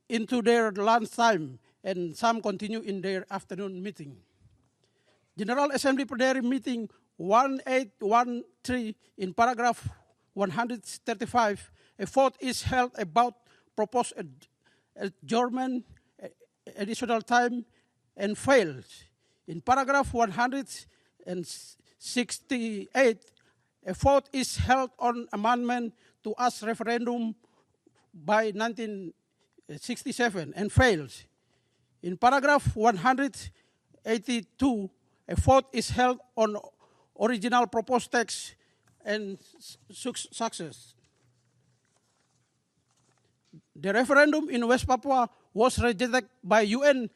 into their lunch time, and some continue in their afternoon meeting. General Assembly plenary meeting 1813 in paragraph 135, a vote is held about proposed German additional time and fails. In paragraph 168, a vote is held on amendment to ask referendum by 1967 and fails. In paragraph 182, a vote is held on original proposed text and success. The referendum in West Papua was rejected by UN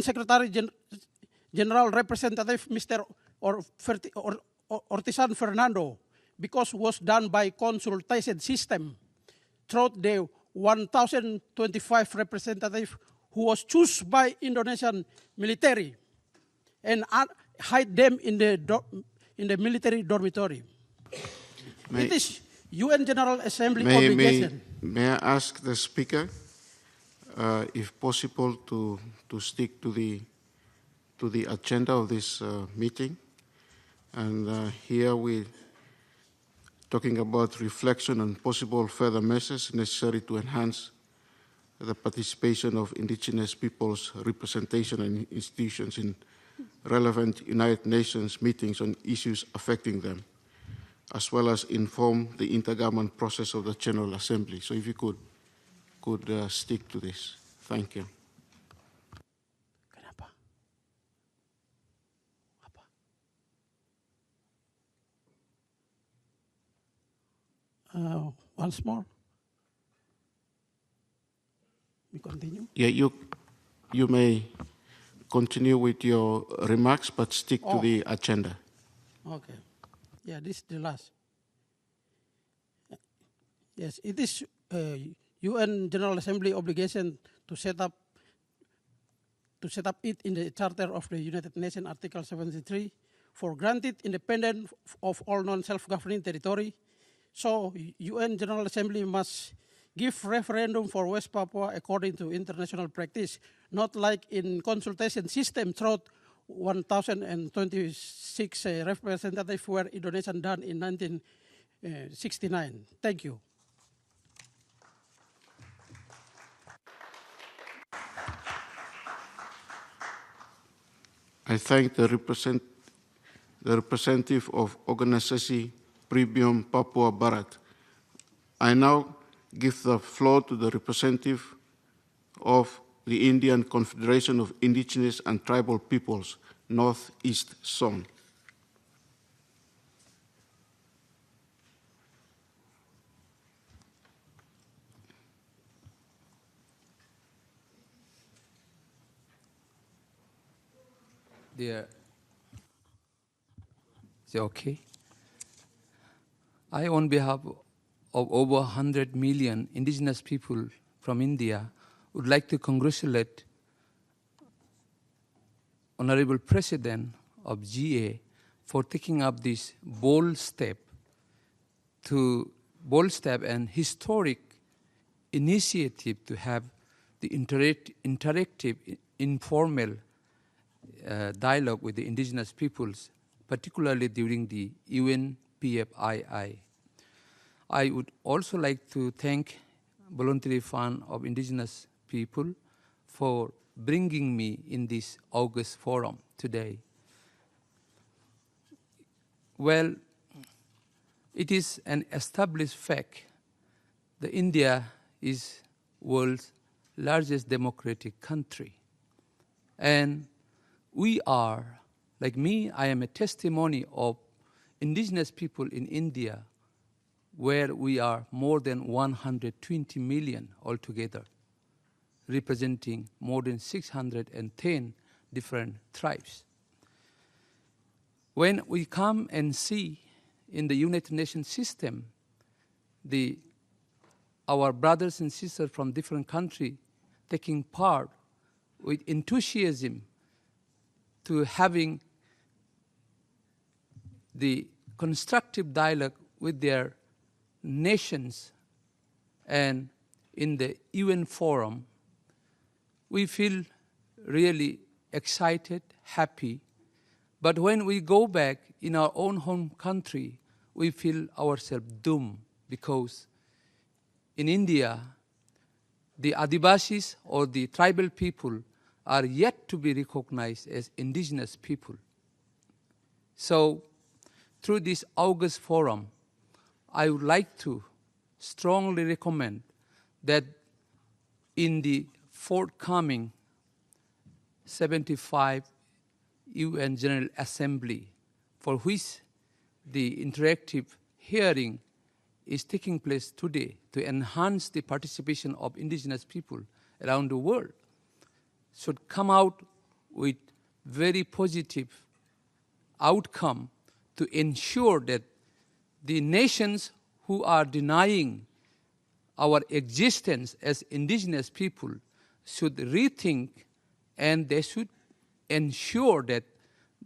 Secretary General Representative Mr. Ortizan Fernando because it was done by consultation system through the 1,025 representatives who was chosen by Indonesian military and hide them in the military dormitory. It is UN General Assembly obligation. May I ask the speaker, if possible, to stick to the agenda of this meeting? And here we're talking about reflection on possible further measures necessary to enhance the participation of indigenous peoples' representation and institutions in relevant United Nations meetings on issues affecting them, as well as inform the intergovernmental process of the General Assembly. So if you could stick to this. Thank you. Once more. We continue? Yeah, you may continue with your remarks, but stick to the agenda. Okay. Yeah, this is the last. Yes, it is UN General Assembly obligation to set up it in the Charter of the United Nations, Article 73, for granted independence of all non-self-governing territory. So UN General Assembly must give referendum for West Papua according to international practice, not like in consultation system throughout 1,026 representatives were Indonesian done in 1969. Thank you. I thank the representative of Organisasi Pribumi Papua Barat. I now give the floor to the representative of the Indian Confederation of Indigenous and Tribal Peoples, Northeast Zone. Dear, is it okay? I, on behalf of over 100 million indigenous people from India, would like to congratulate Honorable President of GA for taking up this bold step and historic initiative to have the interactive, informal dialogue with the indigenous peoples, particularly during the UNPFII. I would also like to thank Voluntary Fund of Indigenous People for bringing me in this August forum today. Well, it is an established fact that India is world's largest democratic country. And we are, like me, I am a testimony of indigenous people in India, where we are more than 120 million altogether, representing more than 610 different tribes. When we come and see in the United Nations system, our brothers and sisters from different countries taking part with enthusiasm to having the constructive dialogue with their nations and in the UN forum, we feel really excited, happy. But when we go back in our own home country, we feel ourselves doomed, because in India, the Adivasis or the tribal people are yet to be recognized as indigenous people. So through this August forum, I would like to strongly recommend that in the forthcoming 75 UN General Assembly, for which the interactive hearing is taking place today to enhance the participation of indigenous people around the world, should come out with very positive outcome to ensure that the nations who are denying our existence as indigenous people should rethink, and they should ensure that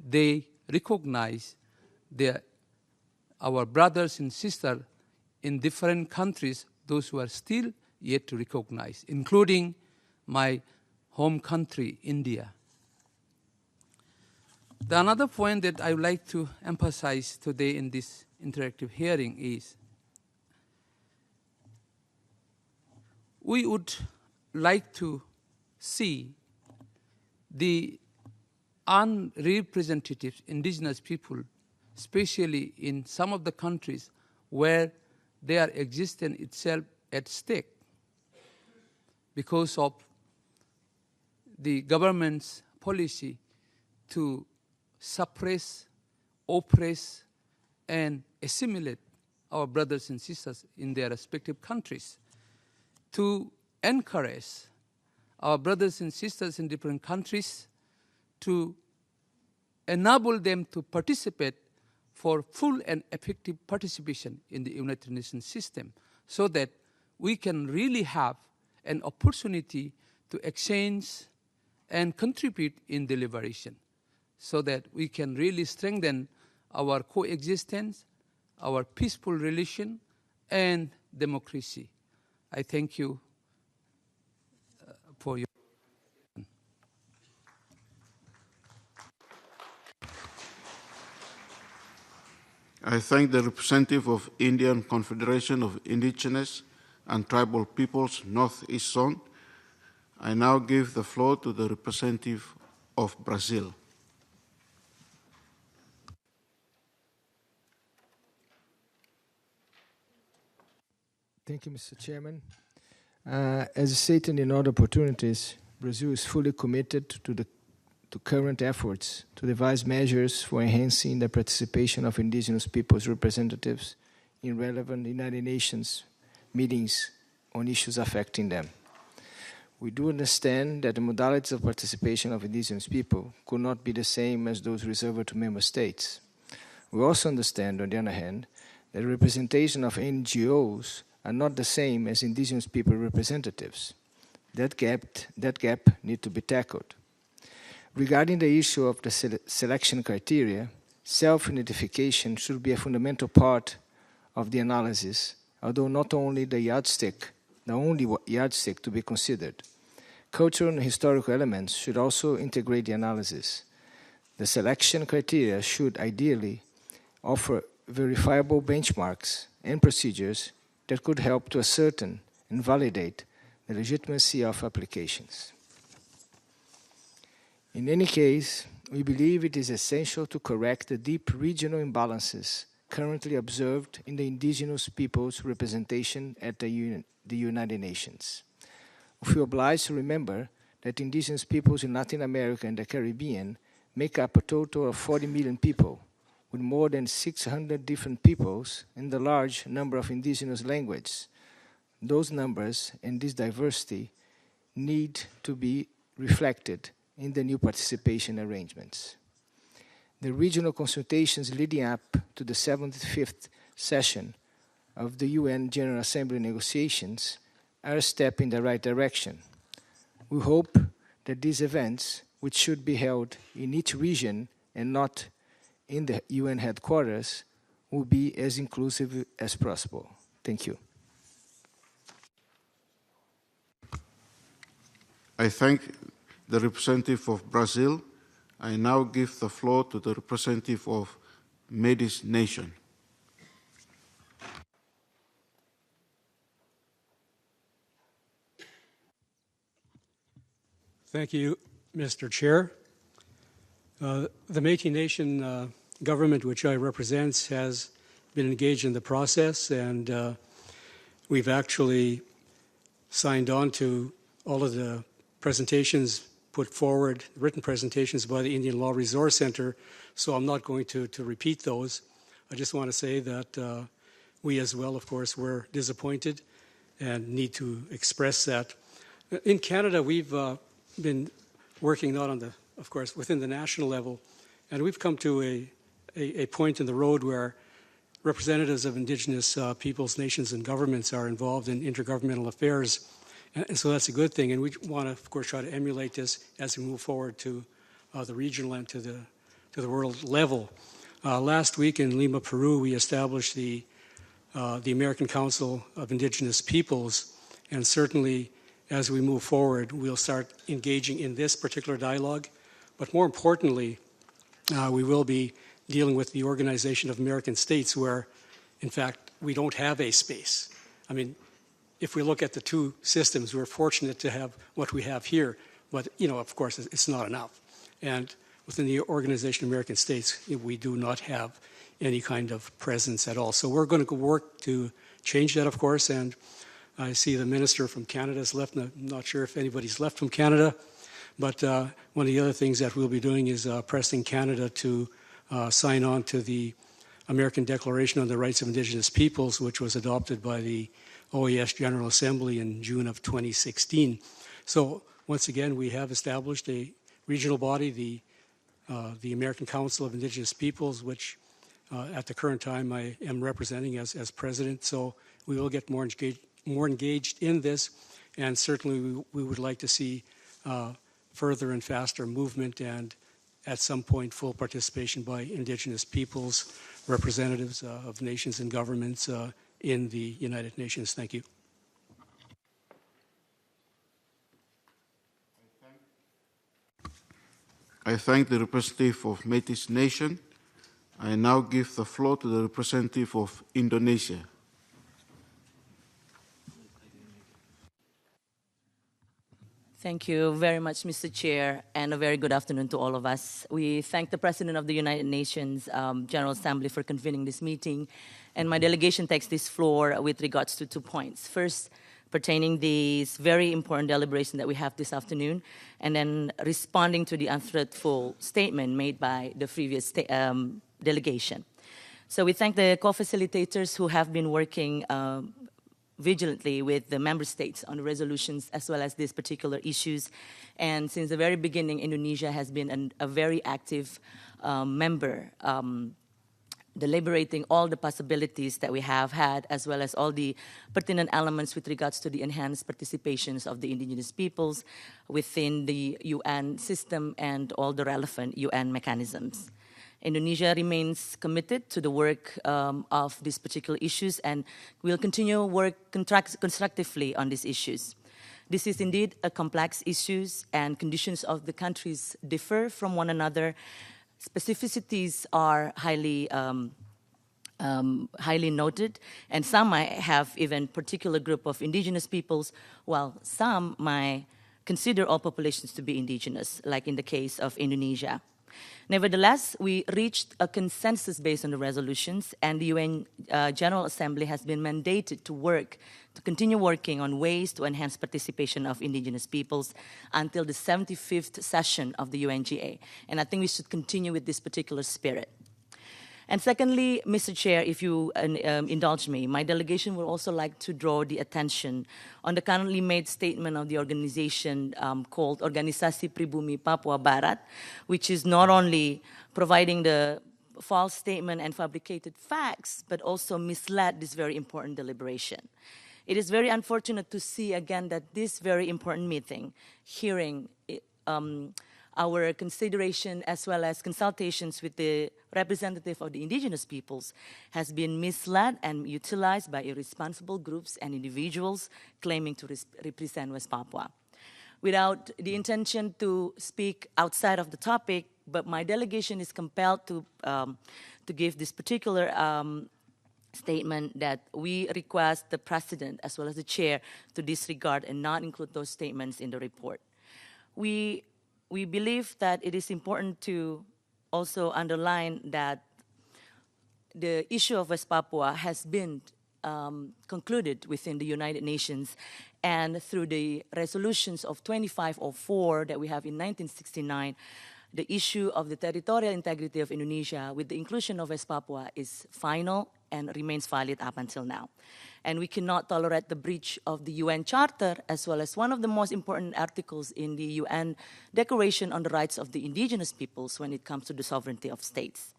they recognize our brothers and sisters in different countries, those who are still yet to recognize, including my home country, India. The another point that I would like to emphasize today in this interactive hearing is we would like to see the unrepresentative indigenous people, especially in some of the countries where their existence itself at stake because of the government's policy to suppress, oppress, and assimilate our brothers and sisters in their respective countries, to encourage our brothers and sisters in different countries to enable them to participate for full and effective participation in the United Nations system, so that we can really have an opportunity to exchange and contribute in deliberation, so that we can really strengthen our coexistence, our peaceful relation, and democracy. I thank you for your. I thank the representative of Indian Confederation of Indigenous and Tribal Peoples Northeast Zone. I now give the floor to the representative of Brazil. Thank you, Mr. Chairman. As stated in other opportunities, Brazil is fully committed to current efforts to devise measures for enhancing the participation of indigenous peoples' representatives in relevant United Nations meetings on issues affecting them. We do understand that the modalities of participation of indigenous people could not be the same as those reserved to member states. We also understand, on the other hand, that the representation of NGOs are not the same as indigenous people representatives. That gap needs to be tackled. Regarding the issue of the selection criteria, self-identification should be a fundamental part of the analysis, although not only the only yardstick to be considered. Cultural and historical elements should also integrate the analysis. The selection criteria should ideally offer verifiable benchmarks and procedures that could help to ascertain and validate the legitimacy of applications. In any case, we believe it is essential to correct the deep regional imbalances currently observed in the indigenous peoples' representation at the United Nations. We feel obliged to remember that indigenous peoples in Latin America and the Caribbean make up a total of 40 million people, with more than 600 different peoples and a large number of indigenous languages. Those numbers and this diversity need to be reflected in the new participation arrangements. The regional consultations leading up to the 75th session of the UN General Assembly negotiations are a step in the right direction. We hope that these events, which should be held in each region and not in the UN headquarters, will be as inclusive as possible. Thank you. I thank the representative of Brazil. I now give the floor to the representative of Métis Nation. Thank you, Mr. Chair. The Métis Nation government, which I represent, has been engaged in the process, and we've actually signed on to all of the presentations put forward, written presentations by the Indian Law Resource Center, so I'm not going to repeat those. I just want to say that we as well, of course, were disappointed and need to express that. In Canada, we've been working not on the, of course, within the national level, and we've come to a point in the road where representatives of Indigenous peoples, nations, and governments are involved in intergovernmental affairs. And so that's a good thing, and we want to, of course, try to emulate this as we move forward to the regional and to the world level. Last week in Lima, Peru, we established the American Council of Indigenous Peoples, and certainly as we move forward, we'll start engaging in this particular dialogue. But more importantly, we will be dealing with the Organization of American States, where, in fact, we don't have a space. I mean, if we look at the two systems, we're fortunate to have what we have here, but, of course, it's not enough. And within the Organization of American States, we do not have any kind of presence at all. So we're going to work to change that, of course, and I see the minister from Canada has left. I'm not sure if anybody's left from Canada, but one of the other things that we'll be doing is pressing Canada to sign on to the American Declaration on the Rights of Indigenous Peoples, which was adopted by the OAS General Assembly in June of 2016. So once again, we have established a regional body, the American Council of Indigenous Peoples, which at the current time I am representing as president. So we will get more engaged in this, and certainly we would like to see further and faster movement and at some point full participation by Indigenous peoples, representatives of nations and governments in the United Nations. Thank you. I thank the representative of Métis Nation. I now give the floor to the representative of Indonesia. Thank you very much, Mr. Chair, and a very good afternoon to all of us. We thank the President of the United Nations General Assembly for convening this meeting, and my delegation takes this floor with regards to 2 points. First, pertaining this very important deliberation that we have this afternoon, and then responding to the untruthful statement made by the previous delegation. So we thank the co-facilitators who have been working vigilantly with the member states on the resolutions as well as these particular issues. And since the very beginning, Indonesia has been a very active member, deliberating all the possibilities that we have had, as well as all the pertinent elements with regards to the enhanced participations of the indigenous peoples within the UN system and all the relevant UN mechanisms. Indonesia remains committed to the work of these particular issues and will continue work constructively on these issues. This is indeed a complex issue, and conditions of the countries differ from one another. Specificities are highly noted, and some might have even particular group of indigenous peoples, while some might consider all populations to be indigenous, like in the case of Indonesia. Nevertheless, we reached a consensus based on the resolutions, and the UN General Assembly has been mandated to continue working on ways to enhance participation of indigenous peoples until the 75th session of the UNGA. And I think we should continue with this particular spirit. And secondly, Mr. Chair, if you indulge me, my delegation would also like to draw the attention on the currently made statement of the organization called Organisasi Pribumi Papua Barat, which is not only providing the false statement and fabricated facts, but also misled this very important deliberation. It is very unfortunate to see again that this very important meeting, hearing our consideration as well as consultations with the representative of the indigenous peoples has been misled and utilized by irresponsible groups and individuals claiming to represent West Papua. Without the intention to speak outside of the topic, but my delegation is compelled to give this particular statement that we request the President as well as the Chair to disregard and not include those statements in the report. We believe that it is important to also underline that the issue of West Papua has been concluded within the United Nations, and through the resolutions of 2504 that we have in 1969, the issue of the territorial integrity of Indonesia with the inclusion of West Papua is final and remains valid up until now. And we cannot tolerate the breach of the UN Charter, as well as one of the most important articles in the UN Declaration on the Rights of the Indigenous Peoples when it comes to the sovereignty of states.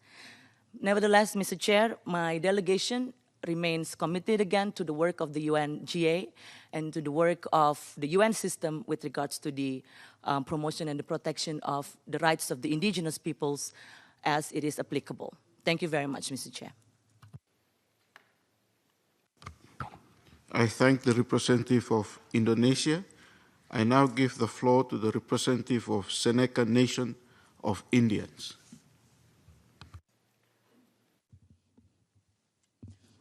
Nevertheless, Mr. Chair, my delegation remains committed again to the work of the UNGA and to the work of the UN system with regards to the promotion and the protection of the rights of the indigenous peoples as it is applicable. Thank you very much, Mr. Chair. I thank the representative of Indonesia. I now give the floor to the representative of Seneca Nation of Indians.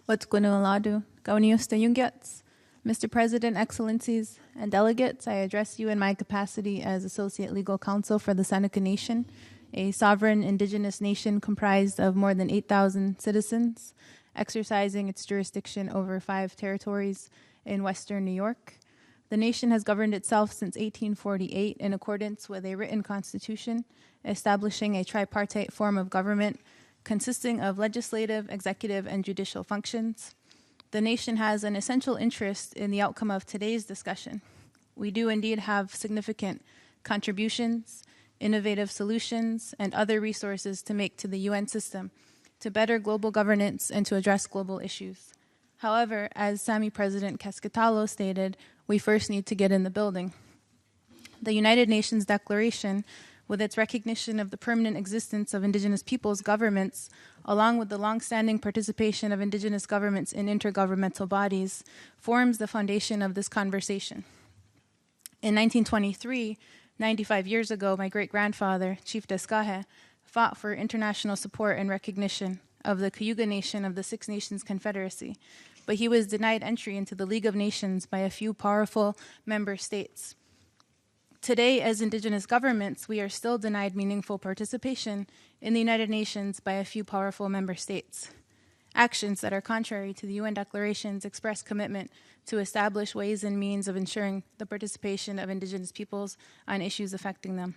Watkunualadu, Kauniusta Yungets, Mr. President, Excellencies, and delegates, I address you in my capacity as Associate Legal Counsel for the Seneca Nation, a sovereign indigenous nation comprised of more than 8,000 citizens, exercising its jurisdiction over 5 territories in western New York. The nation has governed itself since 1848 in accordance with a written constitution, establishing a tripartite form of government consisting of legislative, executive, and judicial functions. The nation has an essential interest in the outcome of today's discussion. We do indeed have significant contributions, innovative solutions, and other resources to make to the UN system to better global governance and to address global issues. However, as Sami President Keskitalo stated, we first need to get in the building. The United Nations Declaration, with its recognition of the permanent existence of indigenous peoples' governments, along with the long-standing participation of indigenous governments in intergovernmental bodies, forms the foundation of this conversation. In 1923, 95 years ago, my great-grandfather, Chief Deskahe, fought for international support and recognition of the Cayuga Nation of the Six Nations Confederacy, but he was denied entry into the League of Nations by a few powerful member states. Today, as Indigenous governments, we are still denied meaningful participation in the United Nations by a few powerful member states. Actions that are contrary to the UN declarations express commitment to establish ways and means of ensuring the participation of Indigenous peoples on issues affecting them,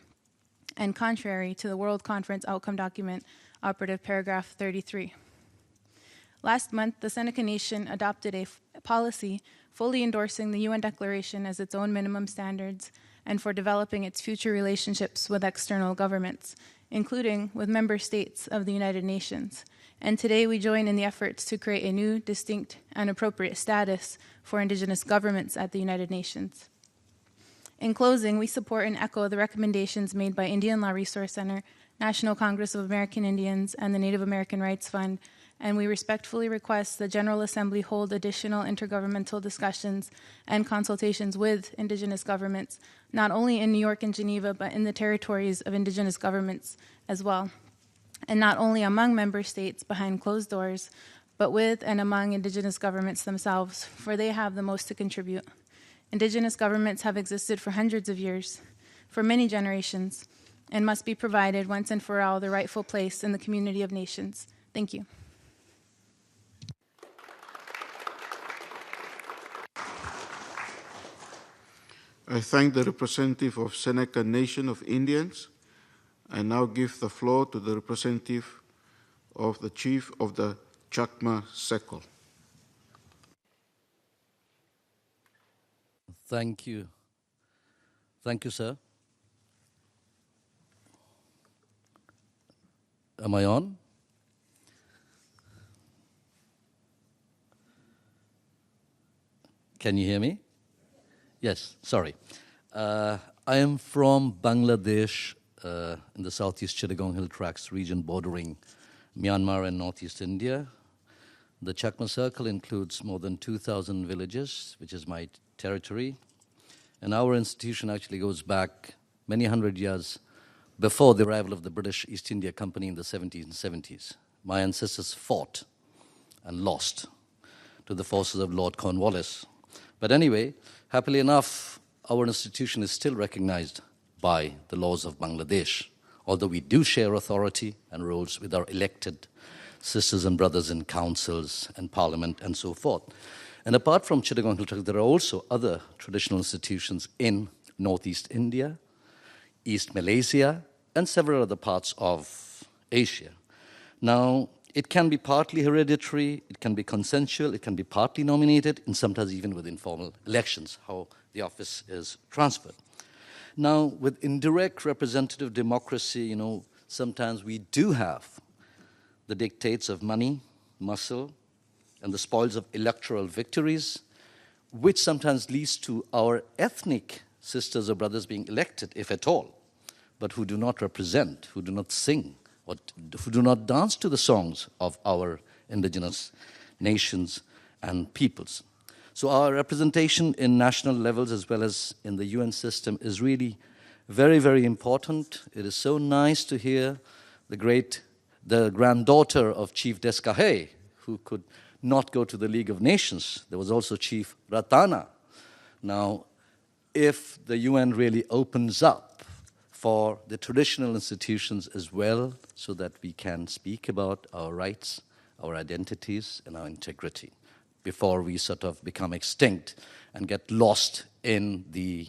and contrary to the World Conference Outcome Document, Operative Paragraph 33. Last month, the Seneca Nation adopted a policy fully endorsing the UN Declaration as its own minimum standards and for developing its future relationships with external governments, including with member states of the United Nations. And today we join in the efforts to create a new, distinct, and appropriate status for Indigenous governments at the United Nations. In closing, we support and echo the recommendations made by Indian Law Resource Center, National Congress of American Indians, and the Native American Rights Fund, and we respectfully request the General Assembly hold additional intergovernmental discussions and consultations with Indigenous governments, not only in New York and Geneva, but in the territories of Indigenous governments as well, and not only among member states behind closed doors, but with and among Indigenous governments themselves, for they have the most to contribute. Indigenous governments have existed for hundreds of years, for many generations, and must be provided once and for all the rightful place in the community of nations. Thank you. I thank the representative of Seneca Nation of Indians. I now give the floor to the representative of the chief of the Chacma Secol. Thank you. Thank you, sir. Am I on? Can you hear me? Yes, sorry. I am from Bangladesh, in the southeast Chittagong Hill Tracts region bordering Myanmar and northeast India. The Chacma Circle includes more than 2,000 villages, which is my territory. And our institution actually goes back many hundred years before the arrival of the British East India Company in the 1770s. My ancestors fought and lost to the forces of Lord Cornwallis. But anyway, happily enough, our institution is still recognized by the laws of Bangladesh, although we do share authority and roles with our elected sisters and brothers in councils and parliament and so forth. And apart from Chittagong Hill Tracts, there are also other traditional institutions in northeast India, East Malaysia, and several other parts of Asia. Now, it can be partly hereditary, it can be consensual, it can be partly nominated, and sometimes even with informal elections, how the office is transferred. Now, with indirect representative democracy, sometimes we do have the dictates of money, muscle, and the spoils of electoral victories, which sometimes leads to our ethnic sisters or brothers being elected, if at all, but who do not represent, who do not sing, or who do not dance to the songs of our indigenous nations and peoples. So our representation in national levels as well as in the UN system is really very, very important. It is so nice to hear the granddaughter of Chief Deskahe, who could not go to the League of Nations. There was also Chief Ratana. Now, if the UN really opens up for the traditional institutions as well, so that we can speak about our rights, our identities, and our integrity before we sort of become extinct and get lost in the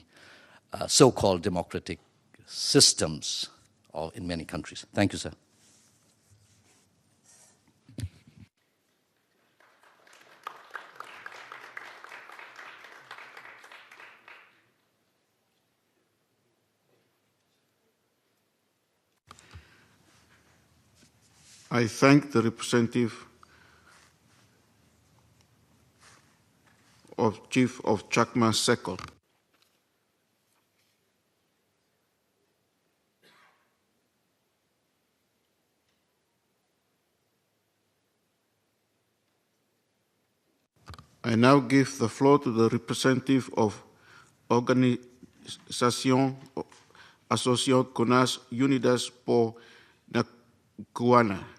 so-called democratic systems in many countries. Thank you, sir. I thank the representative of Chief of Chacma Secol. I now give the floor to the representative of Organisation Asociación Conas Unidas por Naguana.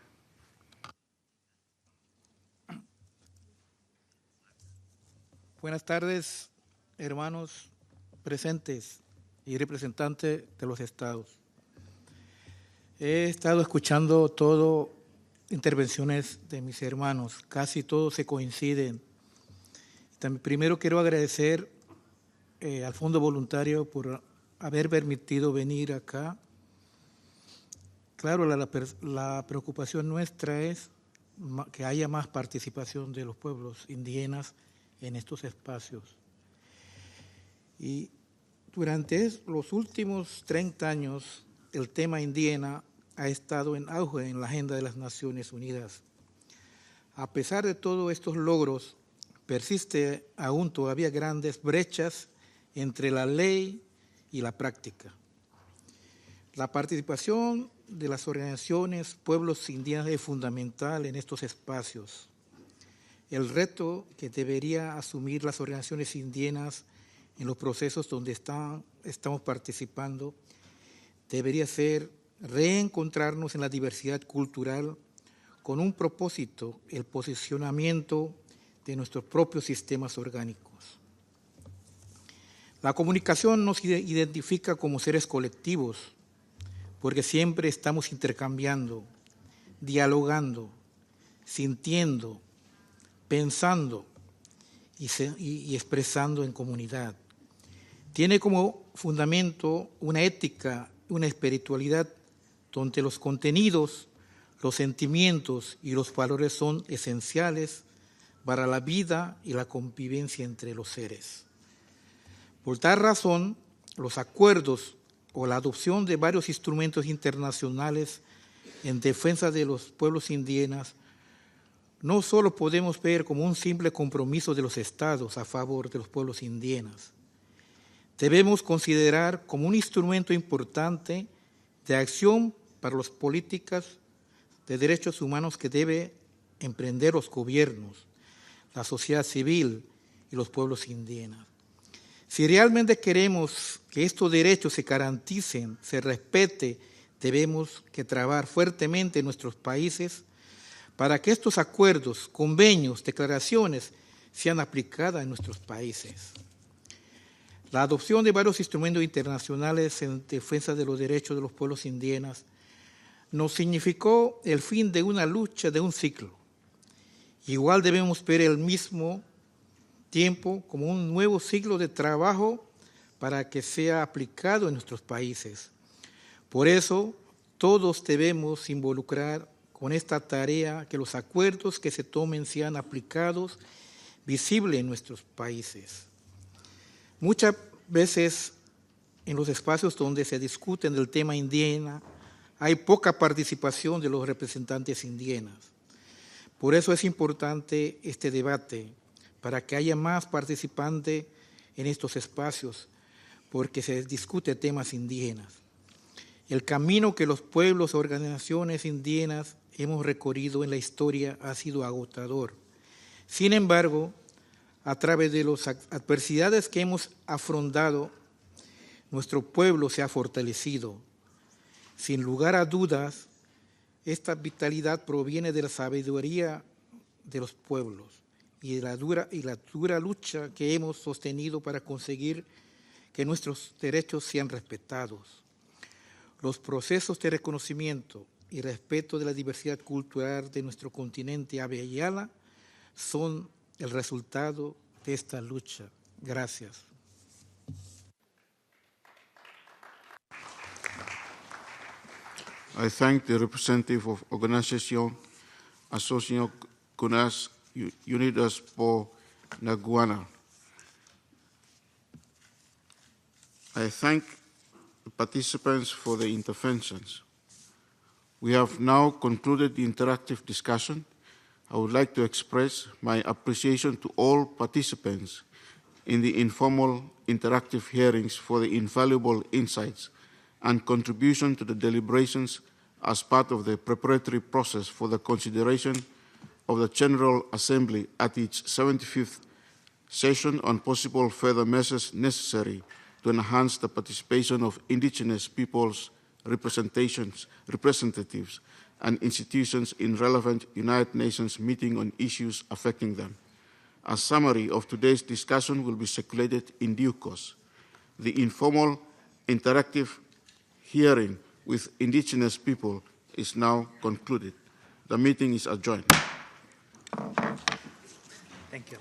Buenas tardes, hermanos presentes y representantes de los estados. He estado escuchando todo intervenciones de mis hermanos, casi todos se coinciden. También, primero quiero agradecer al Fondo Voluntario por haber permitido venir acá. Claro, la preocupación nuestra es que haya más participación de los pueblos indígenas en estos espacios. Y durante los últimos 30 años, el tema indígena ha estado en auge en la agenda de las Naciones Unidas. A pesar de todos estos logros, persiste aún todavía grandes brechas entre la ley y la práctica. La participación de las organizaciones pueblos indígenas es fundamental en estos espacios. El reto que debería asumir las organizaciones indígenas en los procesos donde estamos participando debería ser reencontrarnos en la diversidad cultural con un propósito, el posicionamiento de nuestros propios sistemas orgánicos. La comunicación nos identifica como seres colectivos, porque siempre estamos intercambiando, dialogando, sintiendo, pensando y expresando en comunidad. Tiene como fundamento una ética, una espiritualidad donde los contenidos, los sentimientos y los valores son esenciales para la vida y la convivencia entre los seres. Por tal razón, los acuerdos o la adopción de varios instrumentos internacionales en defensa de los pueblos indígenas no solo podemos ver como un simple compromiso de los estados a favor de los pueblos indígenas, debemos considerar como un instrumento importante de acción para las políticas de derechos humanos que deben emprender los gobiernos, la sociedad civil y los pueblos indígenas. Si realmente queremos que estos derechos se garanticen, se respete, debemos que trabajar fuertemente en nuestros países para que estos acuerdos, convenios, declaraciones sean aplicadas en nuestros países. La adopción de varios instrumentos internacionales en defensa de los derechos de los pueblos indígenas nos significó el fin de una lucha, de un ciclo. Igual debemos ver el mismo tiempo como un nuevo ciclo de trabajo para que sea aplicado en nuestros países. Por eso, todos debemos involucrar con esta tarea que los acuerdos que se tomen sean aplicados, visibles en nuestros países. Muchas veces en los espacios donde se discute del tema indígena hay poca participación de los representantes indígenas. Por eso es importante este debate, para que haya más participantes en estos espacios, porque se discute temas indígenas. El camino que los pueblos y organizaciones indígenas hemos recorrido en la historia ha sido agotador. Sin embargo, a través de las adversidades que hemos afrontado, nuestro pueblo se ha fortalecido. Sin lugar a dudas, esta vitalidad proviene de la sabiduría de los pueblos y la dura lucha que hemos sostenido para conseguir que nuestros derechos sean respetados. Los procesos de reconocimiento y respeto de la diversidad cultural de nuestro continente Abya son el resultado de esta lucha. Gracias. I thank the representative of Organización Asociación Conas Unidas por Naguana. I thank the participants for their interventions. We have now concluded the interactive discussion. I would like to express my appreciation to all participants in the informal interactive hearings for the invaluable insights and contribution to the deliberations as part of the preparatory process for the consideration of the General Assembly at its 75th session on possible further measures necessary to to enhance the participation of indigenous peoples' representatives and institutions in relevant United Nations meetings on issues affecting them. A summary of today's discussion will be circulated in due course. The informal interactive hearing with indigenous people is now concluded. The meeting is adjourned. Thank you.